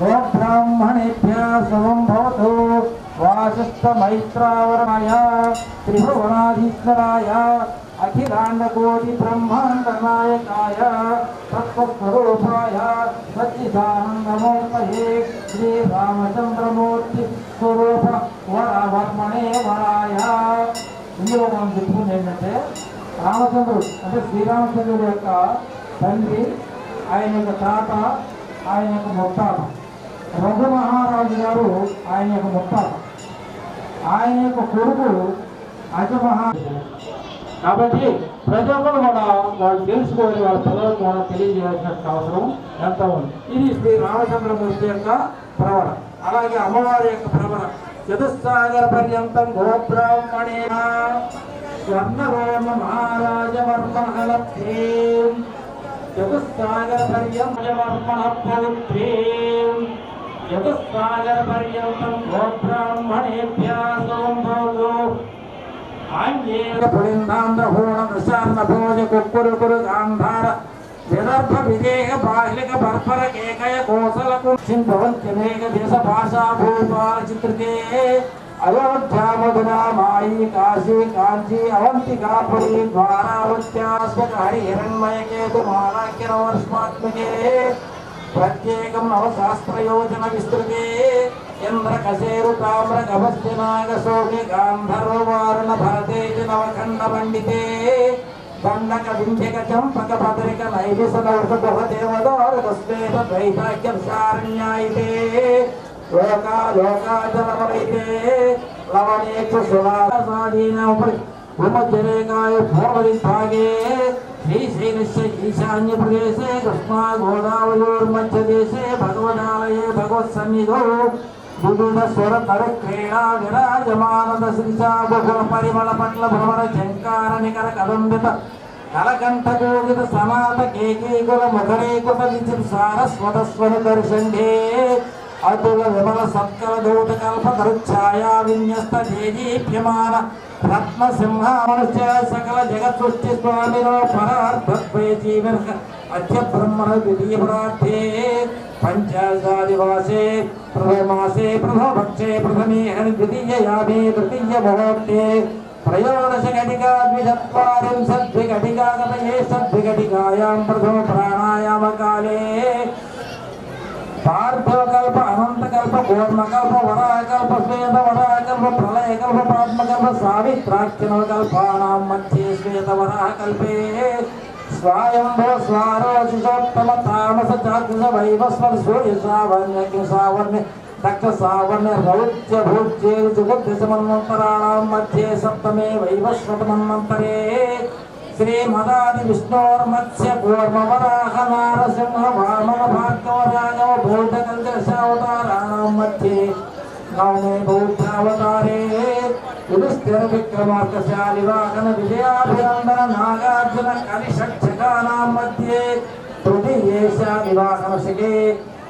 गोब्राह्मणेभ्यः शुभं भवतु. वासिष्ठमैत्रावरणाय त्रिभुवनाधीश्वराय अखिलाण्डकोटि ब्रह्माण्डनायकाय तत्त्वस्वरूपाय सच्चिदानन्दमूर्तये श्रीरामचन्द्रमूर्ति स्वरूप वरवर्मणे वराय. ఇందులో మనం చెప్పుకుంది ఏంటంటే రామచంద్రుడు అంటే శ్రీరామచంద్రుడు యొక్క తండ్రి, ఆయన యొక్క తాత, ఆయన యొక్క ముత్తాత, రఘు మహారాజు గారు ఆయన యొక్క ముత్తాత, ఆయన యొక్క కొడుకు అజమహారాజు. కాబట్టి ప్రజలు కూడా వాళ్ళు తెలుసుకోవాలి, వాళ్ళ పిల్లలకు కూడా తెలియజేయాల్సిన అవసరం ఎంత ఉంది. ఇది శ్రీ రామచంద్రమూర్తి యొక్క ప్రవణ. అలాగే అమ్మవారి యొక్క ప్రవణ చతుస్సాగర పర్యంతం గోబ్రాహ్మణే స్వర్ణరోమ మహారాజవర్మణలే చతుస్సాగర పర్యంతవర్మణ పౌత్రే చతుస్సాగర పర్యంతం గోబ్రాహ్మణేభ్యः సోంభోగో ఆంజేయ పులిందాంధ్రభూణ ప్రశాంత భోజ కుక్కురు గాంధార విదర్భ విదేహ బాహ్లిక బర్బర కేకయ కోసలకు చింతవంతి మేఘ దేశ భాషా భూపాల చిత్రితే अयोध्या मधुरा माई काशी कांची अवंतिकापुरी द्वारावत्यास्वक हरिहिरण्मय केतु मालाख्यनवर्ष्मात्मके प्रत्येकं नवसहस्रयोजन विस्तृते इंद्रकशेरु ताम्र गभस्य नागशोके गान्धर्ववारण भरते च नवखण्ड पंडिते दण्डक विन्ध्यक चम्पक पदरिक नैविसदौष देवदार तस्मेत द्वैताख्यं सारण्यायिते लोका लोकाचलमलैते लवणेक्षु सुलासादीनोपरि भूमध्यरेखाय पूर्वदिग्भागे श्रीशैलस्य ईशान्यप्रदेशे कृष्णा गोदावरीर्मध्यदेशे भगवदालये भगवत्सन्निधौ विविध स्वरतरक्रीडा विराजमानदश्रीशा बहुलपरिमलपट्ल भ्रमर झङ्कार निकर कदम्बित कलकण्ठकोगित सनात केकीकुल मुखरीकुत विचित् सारस्वतस्वरदर्शन्धे अतुल विमल सत्कल दूत कल्प दरुच्छाया विन्यस्त देदीप्यमान रत्न सिंहामनुष्य सकल जगत् सृष्टि स्वामिनो परार्थत्वे जीवन अद्य ब्रह्मण द्वितीय प्रार्थे पंचादशादिवासे प्रथमासे प्रथमपक्षे प्रथमे द्वितीययामे तृतीय मुहूर्ते त्रयोदशघटिका द्विचत्वारिंशद्विघटिका गतये षड्विघटिकायां प्रथम प्राणायामकाले पार्थकल्प अनंतकल्प कूर्मकल्प वराहकल्प श्वेतवराहकल्प प्रलयकल्प पाद्मकल्प सावित्राख्यनवकल्पानां मध्ये श्वेतवराहकल्पे स्वायंभो स्वारोचिषोत्तम तामस चाक्षुष वैवस्वत सूर्य सावर्ण्य सावर्ण्य दक्ष सावर्ण्य रौद्र भोज्ये जुगुद्दशमन्वन्तराणां मध्ये सप्तमे वैवस्वत मन्वन्तरे श्री मदादि विष्णोर्मत्स्य कूर्म वराह नारसिंह वामन भार्गव राघव बौद्धकल्कषावताराणां मध्ये नवमे बौद्धावतारे युधिष्ठिर विक्रमार्कशालि वाहन विजयाभिनन्दन नागार्जुन कलिषक्षकानां मध्ये तृतीयेशा विवाहनशिके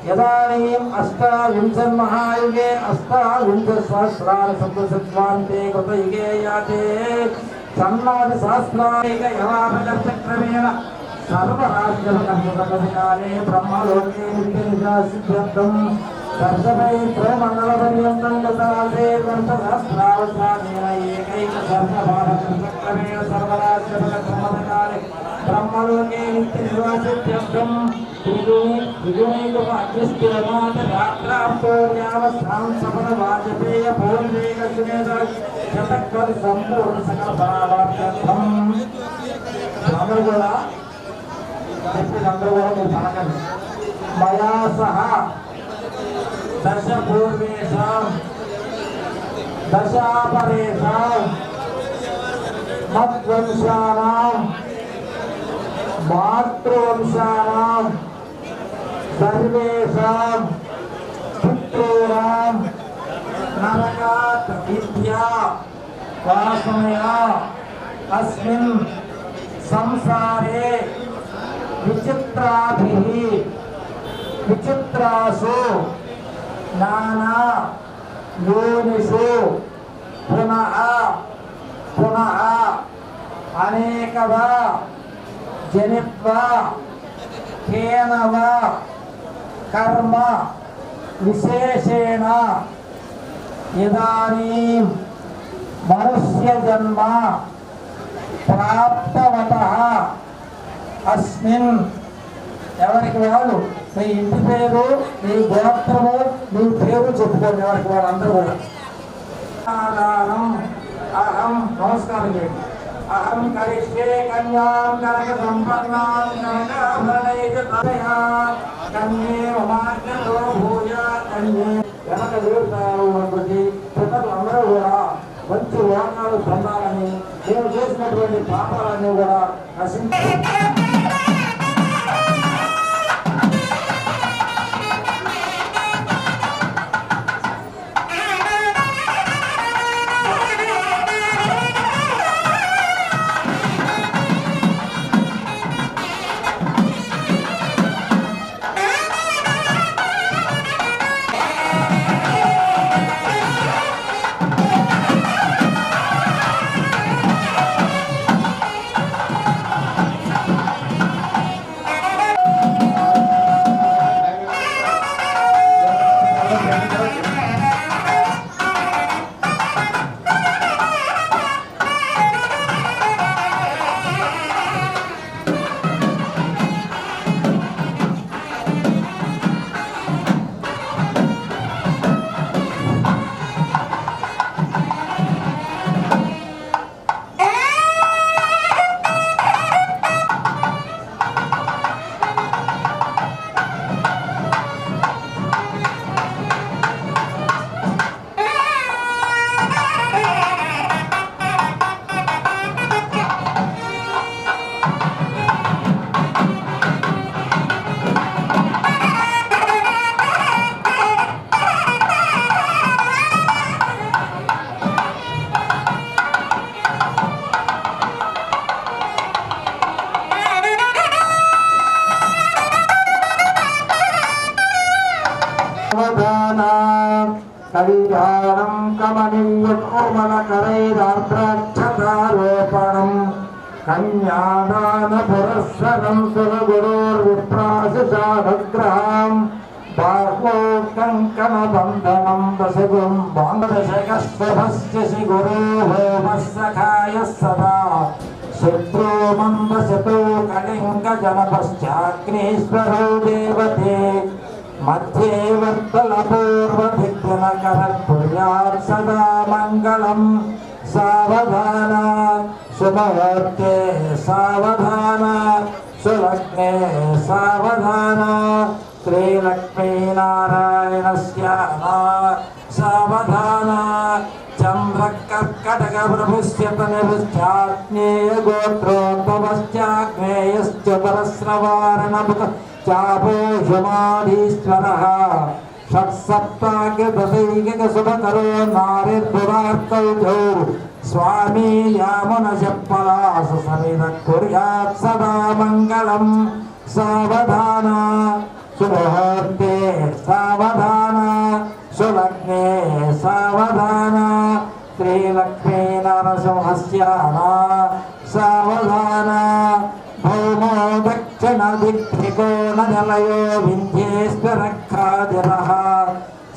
यदानीम् अष्टाविंशन्महायुगे अष्टाविंशसहस्राणि कृतयुगे याते सन्नादि सहस्राधिक यवापचक्रमेण सर्वराज्यकाले ब्रह्मलोके नित्यनिजासिद्ध्यर्थं दर्शनैत्रमण्डलपर्यन्तं गतासे वर्षसहस्रावसानेन एकैकसहस्रभारतचक्रमेण सर्वराज्यकाले ब्रह्मलोके नित्यनिवासिद्ध्यर्थं द्विगुणैकमध्यस्थिरमातरात्राप्तोर्यावस्थां सफलवाजपेय पूर्णैकसुमेध शतकर संपूर्ण सकल फलाभार्थ्यर्थं అందరూ కూడా మీరు పలకండి మయా సహ దశ పూర్వేషాం దశాపరేషాం మద్వంశానాం మాతృవంశానాం సర్వేషాం పుత్రాణం నరకాత్ విద్యా వాసనయా अस्मिन् संसारे विचित्राभिः विचित्रासु नाना योनिषु पुनः पुनः अनेकदा जनित्वा केन वा कर्म विशेषेण इदानीं मनुष्य जन्म प्राप्तवतः अस्मिन् ఎవరికి వాళ్ళు మీ ఇంటి పేరు మీ గోత్రము మీ పేరు చెప్పుకోండి ఎవరికి వాళ్ళు అందరూ కూడా అహం నమస్కారం చేయండి అహం కరిష్యే కన్యాం కనక సంపన్నాం కనకాభరణైర్దయా కన్యే మమాగ్రతో భూయ కన్యే వెనక దేవుడు పిల్లలు అందరూ కూడా మంచి లోకాలు పొందాలని నేను చేసినటువంటి పాపాలన్నీ కూడా నశించి కళ్యాణం కమనీయోమనకరైరార్ద్రాక్షతారోపణం కన్యాదాన పురస్సరం సురగురోర్విప్రాశిషాభగ్రహం బాహ్వో కంకణబంధనం దశగుం బాంధశకస్వభస్య గురోహోమస్సఖాయ సదా శత్రో మందశతో కళింగజనపశ్చాగ్నేశ్వరో దేవతే మధ్యే వర్తలపూర్వధిగ్నకరత్పుర్యాత్ సదా మంగళం సావధాన శుభవర్తే సావధాన సులగ్నే సావధాన శ్రీలక్ష్మీనారాయణస్య సావధాన చంద్రకర్కటకప్రభుష్యతనిభుశ్చాజ్ఞేయ గోత్రోద్భవశ్చాగ్నేయశ్చ పరస్రవారణభుత చాపోషమాధీశ్వరः షట్సప్తాగ్రదశైకశుభకరో నారిర్భువార్కౌజౌ స్వామి యామునశప్పలాస సమిద కుర్యాత్ సదా మంగళం సావధాన శుభహర్తే సావధాన సులగ్నే సావధాన శ్రీలక్ష్మీనరసింహస్య సావధాన భౌమో దక్షిణదిగ్కోణనిలయో వింధ్యేశ్వరఖాదిరః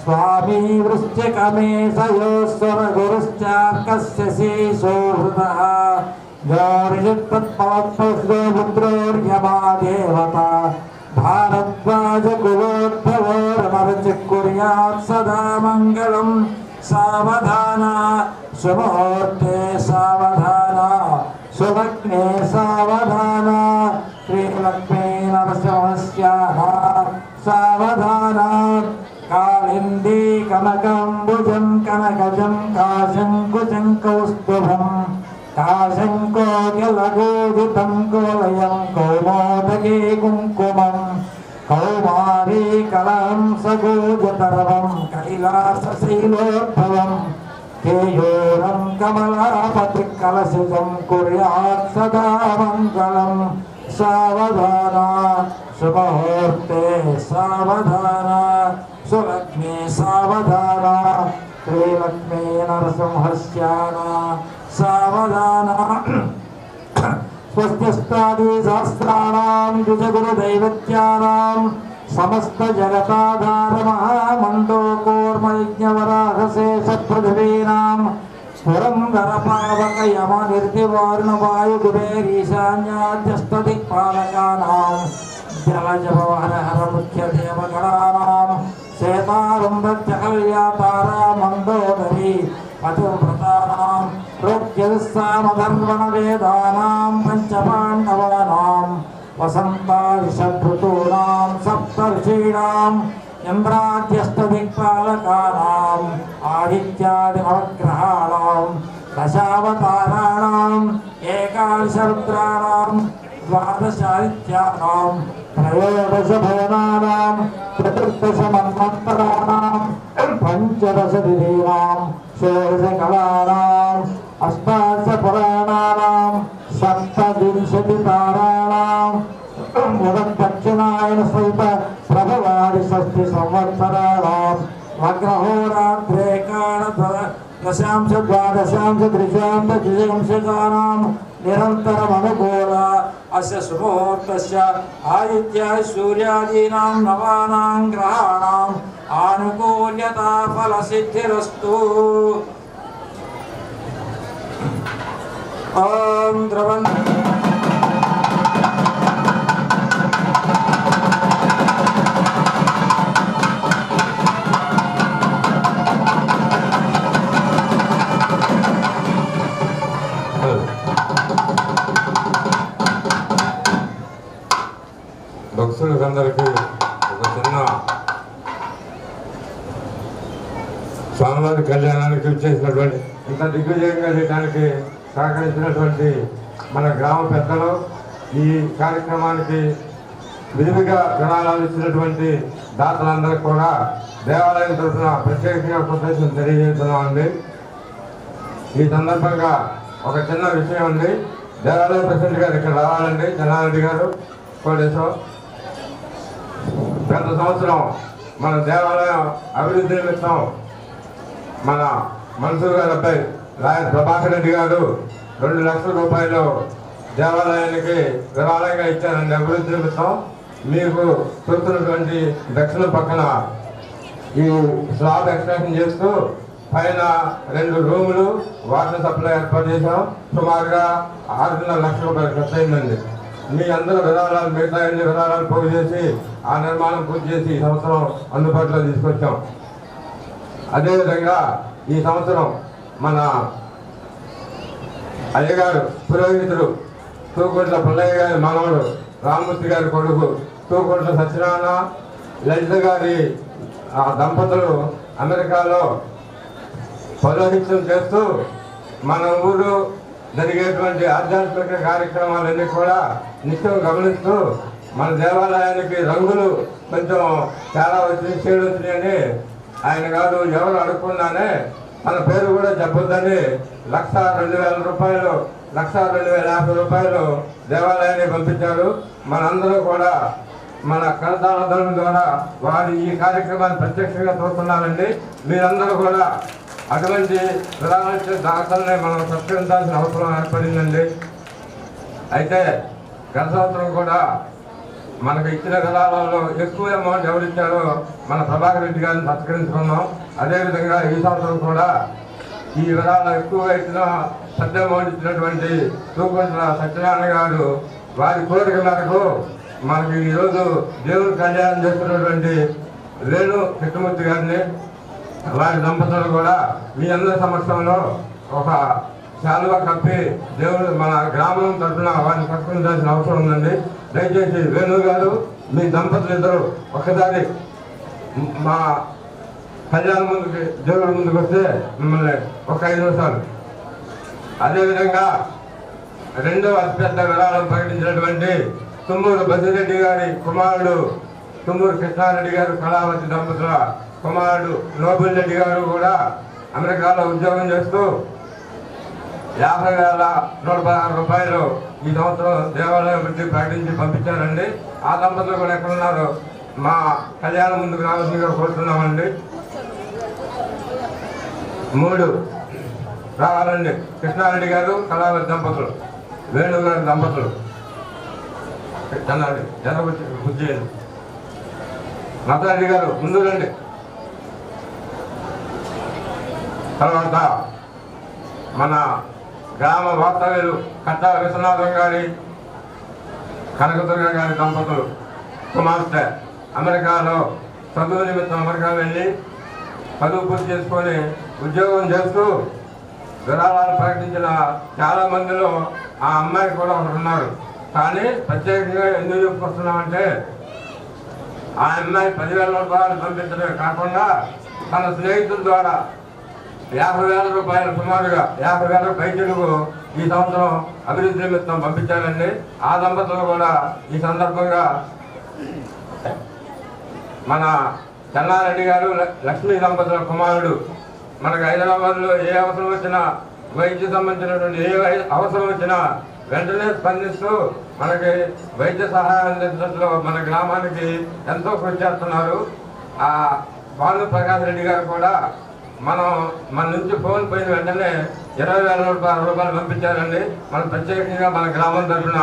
స్వామీ వృశ్చికమేశయోస్వరగురుశ్చార్కస్య శీశోహృతః గౌరిషత్పద్మవత్పుష్పముద్రోర్యమా దేవత భారద్వాజకులోద్భవోరమర్చి కుర్యాత్ సదా మంగళం సావధాన శుభహోర్తే సావధాన సులగ్నే సావధాన శ్రీలక్ష్మీనరసింహస్య సావధాన కాళిందీ కనకంబుజం కనకజం కాశంకుజం కౌస్తుభం కాశంకోకిలగోదితం కోలయం కౌమోదకే కుంకుమం కౌమారీ కళహంసగోజతరవం కైలాసశైలోద్భవం కేయూరం కమలాపతి కలశిజం కుర్యాత్ సదా మంగళం సావధాన శుభహోర్తే సావధాన సులగ్నే సావధాన శ్రీలక్ష్మీ నరసింహస్య సావధాన స్వస్త్యస్తాది సహస్రాణం ద్విజగురుదైవత్యానాం సమస్త జగతాధార మహామండోకోర్మయజ్ఞవరాహశేష పృథివీనాం పురంధరపావక యమ నిర్దివారుణ వాయుగుబేరీశాన్యాద్యష్టదిక్పాలకానాం జలజపవహర హర ముఖ్య దేవగణానాం సేతారంభత్యకల్యాతారా మందోదరీ పతివ్రతానాం ప్రోక్యవిస్సామధర్వణవేదానాం పంచపాండవానాం వసంతాదిషద్ఋతూనాం సప్తర్షీణాం ఇంద్రాద్యష్టదిక్పాలకానాం ఆదిత్యాదినవగ్రహాణాం దశావతారాణాం ఏకాదశరుద్రాణాం ద్వాదశాదిత్యానాం త్రయోదశభువనానాం చతుర్దశమన్వంతరాణాం పంచదశదిదీనాం షోడశకళానాం అష్టాదశపురాణానాం సప్తవింశతితారాణాం ఉదక్షిణాయన సహిత ప్రభవాది షష్ఠి సంవత్సరాణాం అగ్రహోరాత్రే దశాంశ ద్వాదశాంశ త్రిశాంశ ద్విశంశకానాం నిరంతరమనుకూల అస్య శుభముహూర్తస్య ఆదిత్యాయ సూర్యాదీనాం నవానాం గ్రహాణాం ఆనుకూల్యతా ఫలసిద్ధిరస్తు. ఓం ద్రవం భక్తులందరికీ ఒక చిన్న స్వామివారి కళ్యాణానికి చేసినటువంటి ఇంత దిగ్విజయంగా చేయడానికి సహకరించినటువంటి మన గ్రామ పెద్దలు, ఈ కార్యక్రమానికి విధిగా ప్రణాళాలు ఇచ్చినటువంటి దాతలందరికీ కూడా దేవాలయం తరఫున ప్రత్యేకంగా కృతజ్ఞతలు తెలియజేస్తున్నామండి. ఈ సందర్భంగా ఒక చిన్న విషయం ఉంది. దేవాలయం ప్రెసిడెంట్ గారు ఇక్కడ రావాలండి, జనారెడ్డి గారు కోటేశ్వరం. గత సంవత్సరం మన దేవాలయం అభివృద్ధి నిమిత్తం మన మన్సూర్ గారి అబ్బాయి లాయర్ ప్రభాకర్ రెడ్డి గారు 2 లక్షల రూపాయలు దేవాలయానికి విరాళంగా ఇచ్చారండి. అభివృద్ధి నిమిత్తం మీకు చూస్తున్నటువంటి దక్షిణ పక్కన ఈ స్లాబ్ ఎక్స్టెన్షన్ చేస్తూ పైన 2 రూములు వాటర్ సప్లై ఏర్పాటు చేశాం. సుమారుగా 6.5 లక్షల రూపాయలు ఖర్చు అయిందండి. మీ అందరూ విరాళాలు మిగతా ఎన్ని విరాళాలు పోగు చేసి ఆ నిర్మాణం పూర్తి చేసి ఈ సంవత్సరం అందుబాటులో తీసుకొచ్చాం. అదేవిధంగా ఈ సంవత్సరం మన అయ్యగారు పురోహితుడు తూకుంట్ల పుల్లయ్య గారి మనవడు రామమూర్తి గారి కొడుకు తూకుంట్ల సత్యనారాయణ లలిత గారి దంపతులు అమెరికాలో పౌరోహిత్యం చేస్తూ మన ఊరు జరిగేటువంటి ఆధ్యాత్మిక కార్యక్రమాలన్నీ కూడా నిత్యం గమనిస్తూ మన దేవాలయానికి రంగులు కొంచెం చాలా వచ్చినాయని ఆయన గారు ఎవరు అడుగుకున్నానే మన పేరు కూడా చెప్పొద్దని 1,02,000 రూపాయలు 1,02,050 రూపాయలు దేవాలయాన్ని పంపించారు. మనందరూ కూడా మన కరతాళ ద్వారా వారి ఈ కార్యక్రమాన్ని ప్రత్యక్షంగా చూస్తున్నారండి. మీరందరూ కూడా అటువంటి విరాళించే దాతల్ని మనం సత్కరించాల్సిన అవసరం ఏర్పడిందండి. అయితే గత సంవత్సరం కూడా మనకు ఇచ్చిన విరాళాల్లో ఎక్కువ అమౌంట్ ఎవరిచ్చారో మన ప్రభాకర్ రెడ్డి గారిని సత్కరించుకున్నాం. అదేవిధంగా ఈ సంవత్సరం కూడా ఈ విరాళం ఎక్కువగా ఇచ్చిన పెద్ద అమౌంట్ ఇచ్చినటువంటి తూకుంట్ల సత్యనారాయణ గారు వారి కోరిక మేరకు మనకి ఈరోజు దేవుని కళ్యాణం చేస్తున్నటువంటి రేణు కృష్ణమూర్తి గారిని వారి దంపతులు కూడా మీ అందరి సమక్షంలో ఒక శాలువా కప్పి దేవుడు మన గ్రామం తరఫున వారిని సత్కరించాల్సిన అవసరం ఉందండి. దయచేసి వేణు గారు మీ దంపతులు ఇద్దరు ఒక్కసారి మా కళ్యాణం ముందుకి దేవుడి ముందుకు వస్తే మిమ్మల్ని ఒక 5 నిమిషాలు. అదేవిధంగా రెండో అతిపెద్ద విరాళం ప్రకటించినటువంటి తుమ్మూరు బసిరెడ్డి గారి కుమారుడు తుమ్మూరు కృష్ణారెడ్డి గారు కళావతి దంపతుల కుమారుడు నోబుల్ రెడ్డి గారు కూడా అమెరికాలో ఉద్యోగం చేస్తూ 50,116 రూపాయలు ఈ సంవత్సరం దేవాలయం వృద్ధి ప్రకటించి పంపించారండి. ఆ దంపతులు కూడా ఎక్కడున్నారు మా కళ్యాణం ముందుకు రావాల్సిందిగా కోరుతున్నామండి. 3 రావాలండి. కృష్ణారెడ్డి గారు కళావతి దంపతులు, వేణు గారి దంపతులు అన్నాడు జనబుద్ధి బుద్ధి నతారెడ్డి గారు ముందు రండి. తర్వాత మన గ్రామ వాస్తవ్యులు కట్టా విశ్వనాథం గారి కనకదుర్గ గారి దంపతులు కుమార్తె అమెరికాలో చదువు నిమిత్తం అమెరికా వెళ్ళి చదువు పూర్తి చేసుకొని ఉద్యోగం చేస్తూ విరాళాలు ప్రకటించిన చాలా మందిలో ఆ అమ్మాయి కూడా ఒకరు ఉన్నారు. కానీ ప్రత్యేకంగా ఎందుకు చెప్పుకొస్తున్నామంటే ఆ అమ్మాయి 10,000 రూపాయలు పంపించడమే కాకుండా తన స్నేహితుల ద్వారా 50,000 రూపాయలు సుమారుగా 50,000 పైచలకు ఈ సంవత్సరం అభివృద్ధి నిమిత్తం పంపించారండి. ఆ దంపతులు కూడా ఈ సందర్భంగా మన చెన్నారెడ్డి గారు లక్ష్మీ దంపతుల కుమారుడు మనకు హైదరాబాద్లో ఏ అవసరం వచ్చినా వైద్య సంబంధించినటువంటి ఏ అవసరం వచ్చినా వెంటనే స్పందిస్తూ మనకి వైద్య సహాయం అందించడంలో మన గ్రామానికి ఎంతో కృషి చేస్తున్నారు. ఆ భాను ప్రకాష్ రెడ్డి గారు కూడా మన నుంచి ఫోన్ పోయిన వెంటనే 20,000 రూపాయలు పంపించారండి. మనం ప్రత్యేకంగా మన గ్రామం తరఫున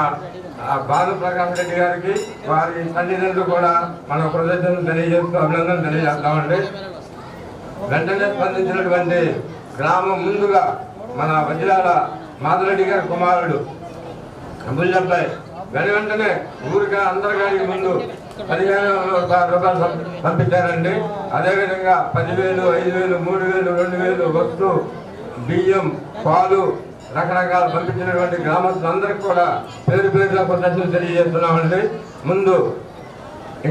భాను ప్రకాష్ రెడ్డి గారికి వారి తల్లిదండ్రులు కూడా మన కృతజ్ఞతలు తెలియజేస్తూ అభినందనలు తెలియజేస్తామండి. వెంటనే స్పందించినటువంటి గ్రామం ముందుగా మన వజ్రాల మాధురెడ్డి గారి కుమారుడు బుల్లబ్బాయి వెంటనే ఊరిగా అందరికాడికి ముందు 15,000 రూపాయలు పంపించారండి. అదేవిధంగా 10,000, 5,000, 3,000, 2,000 వస్తు బియ్యం పాలు రకరకాలు పంపించినటువంటి గ్రామస్తులందరికీ కూడా పేరు పేరుగా కృతజ్ఞతలు తెలియజేస్తున్నామండి. ముందు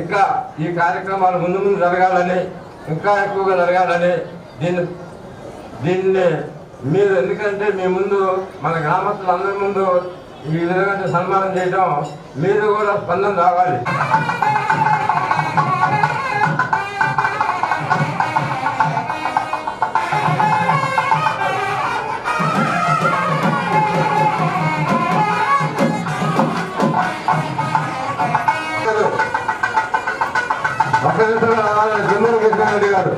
ఇంకా ఈ కార్యక్రమాలు ముందు జరగాలని ఇంకా ఎక్కువగా జరగాలని దీన్ని మీరు ఎందుకంటే మీ ముందు మన గ్రామస్తులందరి ముందు ఈ విధంగా సన్మానం చేయడం మీరు కూడా స్పందన రావాలి. జమ్మూరు కృష్ణారెడ్డి గారు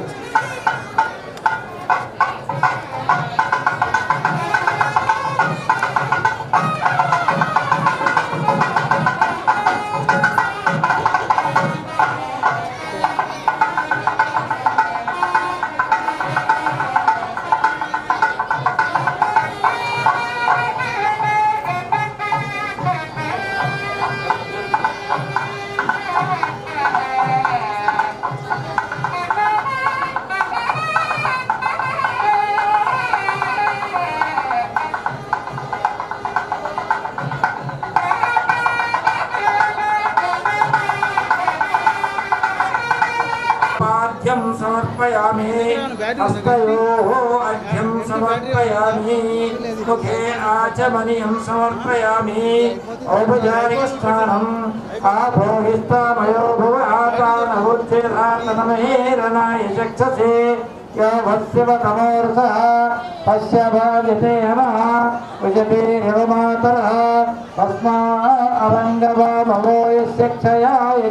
సమర్పయామి హస్తయోః అర్ఘ్యం సమర్పయామి ముఖే ఆచమనీయం సమర్పయామి ఔపచారిక స్నానం ఆభోగిస్తామయో భువ ఆతానముచ్చేదాతనమహేరనాయ చక్షసే యావత్శివతమోర్సః పశ్య భావితే నమః విజతే నివమాతరః తస్మా అరంగవామవో యస్య క్షయాయ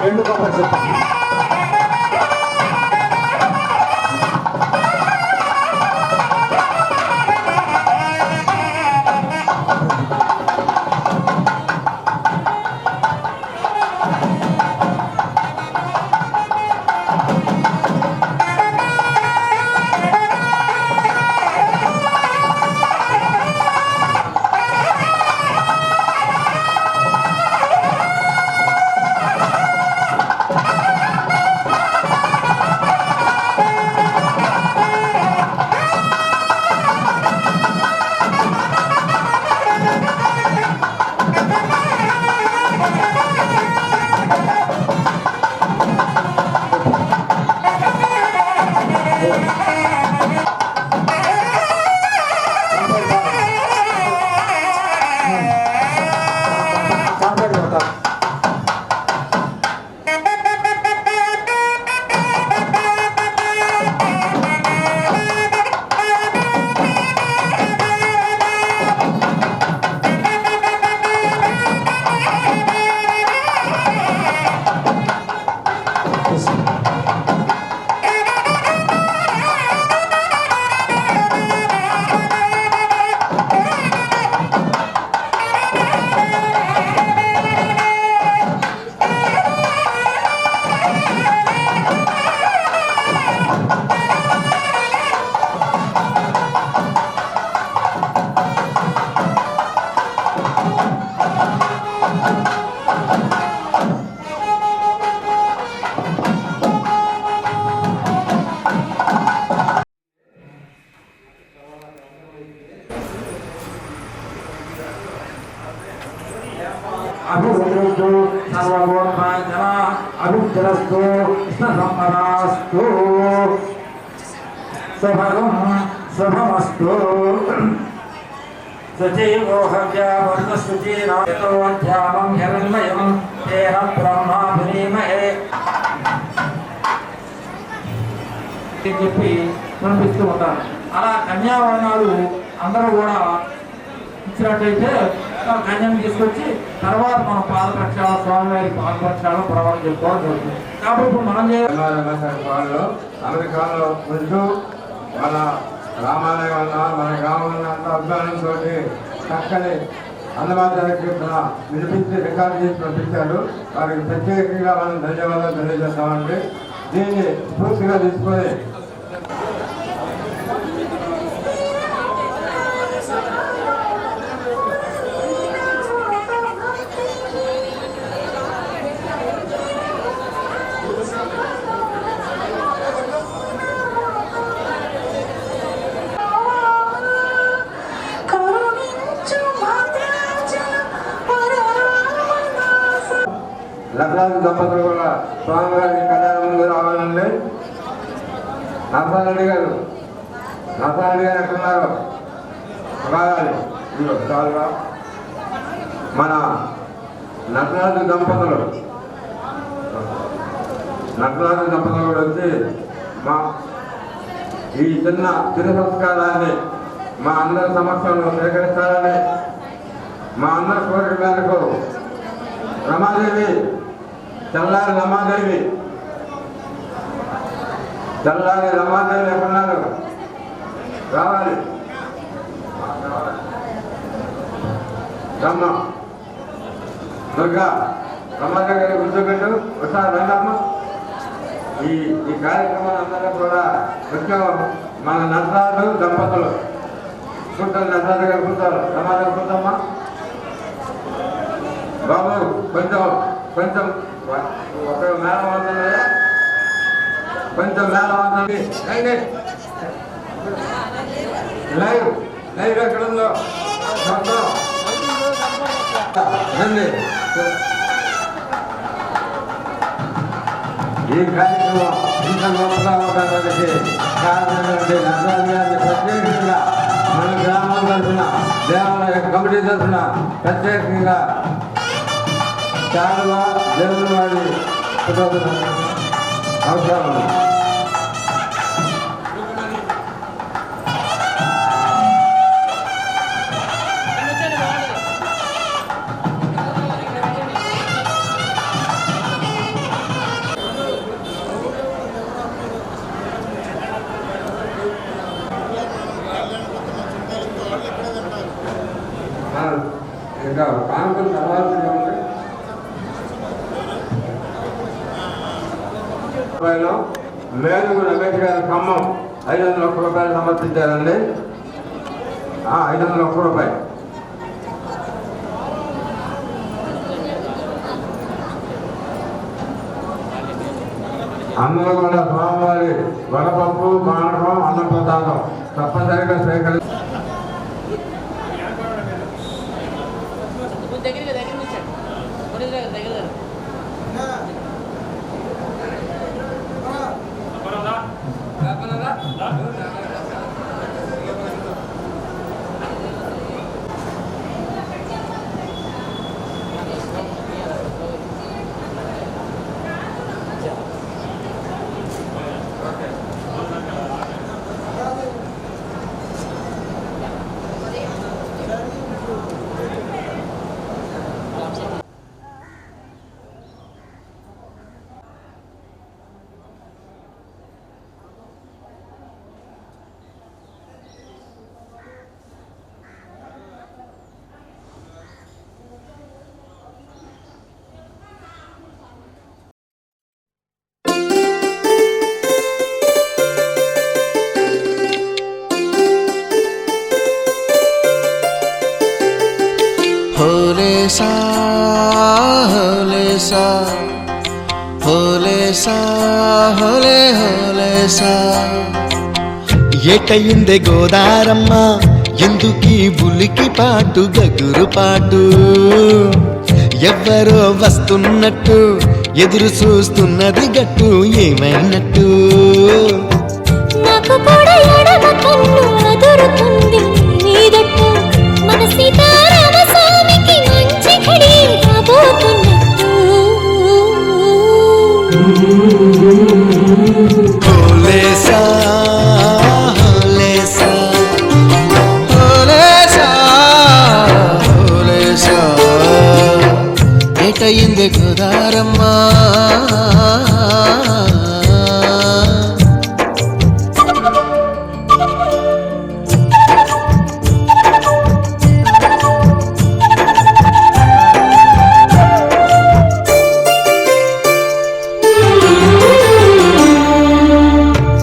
రెండు కొబ్బరి చెప్పు. అభివృద్ధు సర్వోన్మాజన అభివృద్ధరస్తు కృష్ణసమ్మరాస్తు శుభగం శుభమస్తు సచైవోహవ్యావర్ణశుచీరామం హిరణ్మయం తేన బ్రహ్మాభినీమహే చెప్పి పంపిస్తూ ఉంటారు. అలా కన్యావర్ణాలు అందరూ కూడా ఇచ్చినట్టయితే కన్యను తీసుకొచ్చి తర్వాత మన పాదపక్షాలు స్వామివారి పాదపక్షాలు ప్రవరణ చెప్పుకోవడం జరుగుతుంది. కాబట్టి ఇప్పుడు మనం వాళ్ళు అమెరికాలో ఉంటూ మన రామాలయం వల్ల మన గ్రామం అంత అభిమానంతో చక్కని అన్నమాచార కీర్తన వినిపించి రికార్డు చేసి పంపించారు. వారికి ప్రత్యేకంగా మనం ధన్యవాదాలు తెలియజేస్తామండి. దీన్ని పూర్తిగా తీసుకొని లక్షలాది దంపతులు కూడా స్వామివారికి కళ్యాణం ముందు రావాలండి. నరసారెడ్డి గారు ఎక్కడున్నారు? రావాలి. ఇదిగో చాలుగా మన నటరాజు దంపతులు కూడా వచ్చి మా ఈ చిన్న సంస్కారాన్ని మా అందరి సమక్షంలో స్వీకరిస్తారని మా అందరి కోరిక మేరకు రమాదేవి చల్లారి రమాదేవి ఎక్కడున్నారు? రావాలి. రమ్మ దుర్గా రమాదేవి గారి కూర్చోబెట్టు. ఒకసారి రండమ్మ. ఈ కార్యక్రమాలు అందరూ కూడా ముఖ్యం మన నటరాజు దంపతులు కూర్చొని నటరాజు గారు కూర్చోరు. రమాదేవి కూర్చోమ్మా. బాబు కొంచెం ఒక మేళం అవుతుంది. కొంచెం మేళం అవుతుంది. లైవ్ ఎక్కడుందో రండి. ఈ కార్యక్రమం ఇంత గొప్పగా ఉండడానికి కారణమైనటువంటి నటరాజు గారిని ప్రత్యేకంగా మన గ్రామం తరఫున దేవాలయ కమిటీ తరఫున ప్రత్యేకంగా చాలా దేవుని వారి అవసరం. ఇంకా కానుకలు తర్వాత మేలుగు రమేష్ గారి ఖమ్మం 501 రూపాయలు సమర్పించారండి. 501 రూపాయలు. అందరూ కూడా స్వామివారి వడపప్పు మానవం అన్నప్రసాదం తప్పనిసరిగా స్వీకరి. ఏటయిందే గోదారమ్మ ఎందుకీ ఉలికి పాటు గగురు పాటు ఎవ్వరో వస్తున్నట్టు ఎదురు చూస్తున్నది గట్టు ఏమైనట్టు నాకు కూడా ఎడమ కన్ను అదురుతుంది నీదట్టు మన సీతారామ స్వామికి మంచి ఘడి రాబోతున్నట్టు ఏటయిందే గోదారమ్మ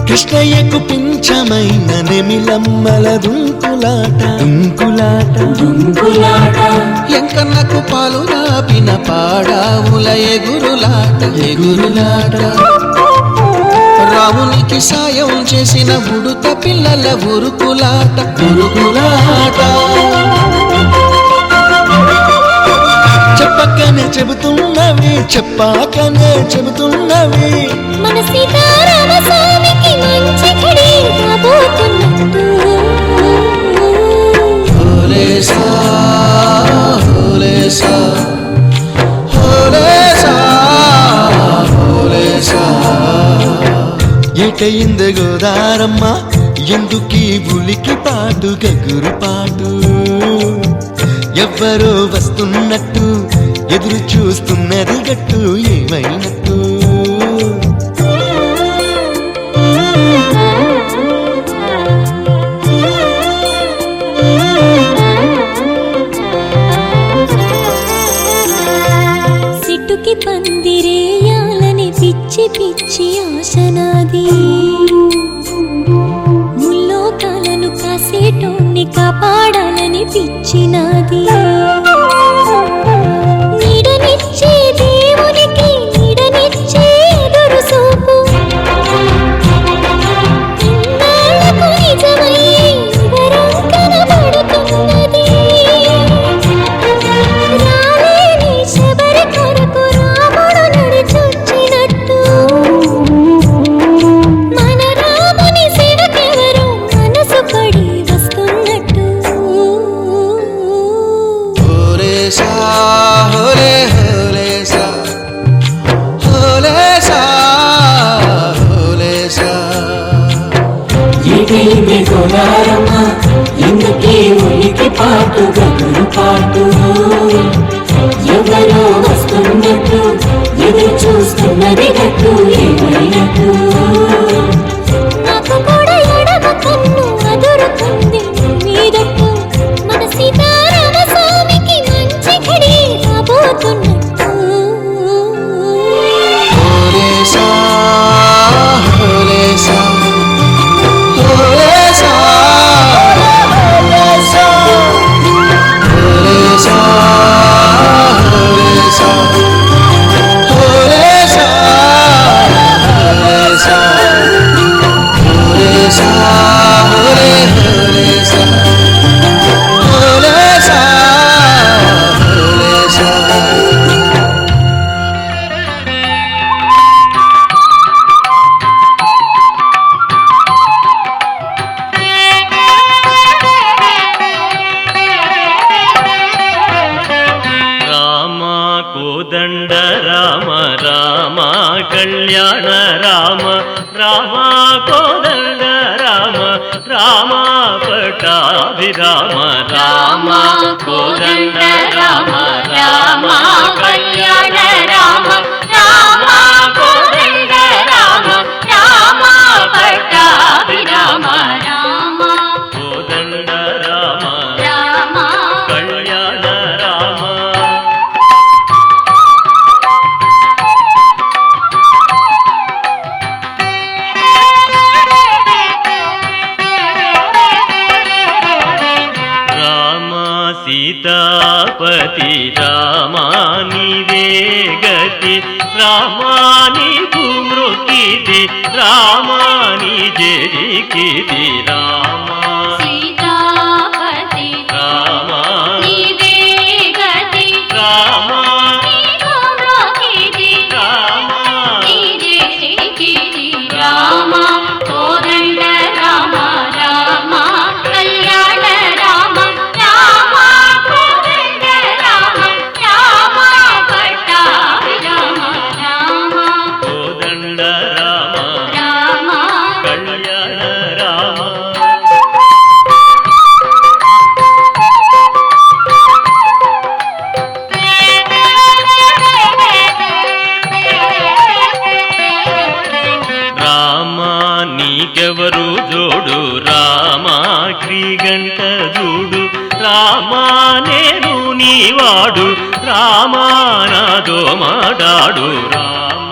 కృష్ణయ్యకు పింఛమైన నెమిలమ్మల దుంకులాట ఎంకన్నకు పాలు రాపిన పాడావుల ఎగురులాట రామునికి సాయం చేసిన ఉడుత పిల్లల ఉరుకులాట చెప్పకనే చెబుతున్నవి, చెప్పాకనే చెబుతున్నవి. మన సీతారామ స్వామికి మంచి ఘడి రాబోతున్నట్టు. హోలేసా హోలేసా హోలేసా హోలేసా. ఏటయింది గోదారమ్మ, ఎందుకీ ఉలికి పాటు గగురు పాటు? ఎవ్వరో వస్తున్నట్టు ఎదురు చూస్తున్నది గట్టు, ఏమైనట్టు? సిట్టుకి పందిరేయాలని పిచ్చి పిచ్చి ఆశనాది. ముల్లోకాలను కాసేటోన్ని కాపాడాలని పిచ్చినాది. నీడనిచ్చే దేవునికి నీడనిచ్చే ఎదురు చూపు, ఇన్నాళ్లకు నిజమయ్యే వరం కనబడుతున్నది. రాలేని శబరి కొరకు రాముడు నడిచొచ్చినట్టు, మన రాముని సేవకెవరో మనసు పడి వస్తున్నట్టు. హోలేసా హోలే హోలేసా హోలేసా హోలేసా. ఏటైంది గోదారమ్మ, ఎందుకే ఉలికి పాటు గగురు పాటు? ఎవరో వస్తున్నట్టు ఎదురు చూస్తున్నది గట్టు, ఏమైనట్టు? నాకు కూడా ఎడమ కన్ను అదురుతుంది మీదట్టు. మన సీతారామ స్వామికి మంచి ఘడి రాబోతున్నట్టు. హోలేసా హోలేసా హోలేసా హోలేసా హోలేసా హోలేసా హోలేసా హోలేసా హోలేసా హోలే హోలేసా హోలేసా హోలేసా. రామ కోదండ రామ రామ కళ్యాణ రామ రామ కోదండ రామ రామ పటాభిరామ రామ కోదండ రామ రామ కళ్యాణ రామ రామ కోదండ రామ రామ పటాభిరామ రామ కోదండ రామ రామ కళ్యాణ రామ. రామ సీతాపతి రామా నీవే గతి, రామాని భూమృకితి రామాని జరికితి రామ సీతాపతి రామా నీవే గతి, రామా నీకోమోకితి రామా నీజేసికితి రామ కోదండ రామ రామ కళ్యాణ రామ రామ కోదండ రామ రామ పట్టాభిరామ రామ కోదండ రామ రామ కళ్యాణ రామ. రామా నీకెవరు జోడు రామా క్రీగంట జూడు రామా నేను నీవాడు రామా నాదో మాటాడు రామ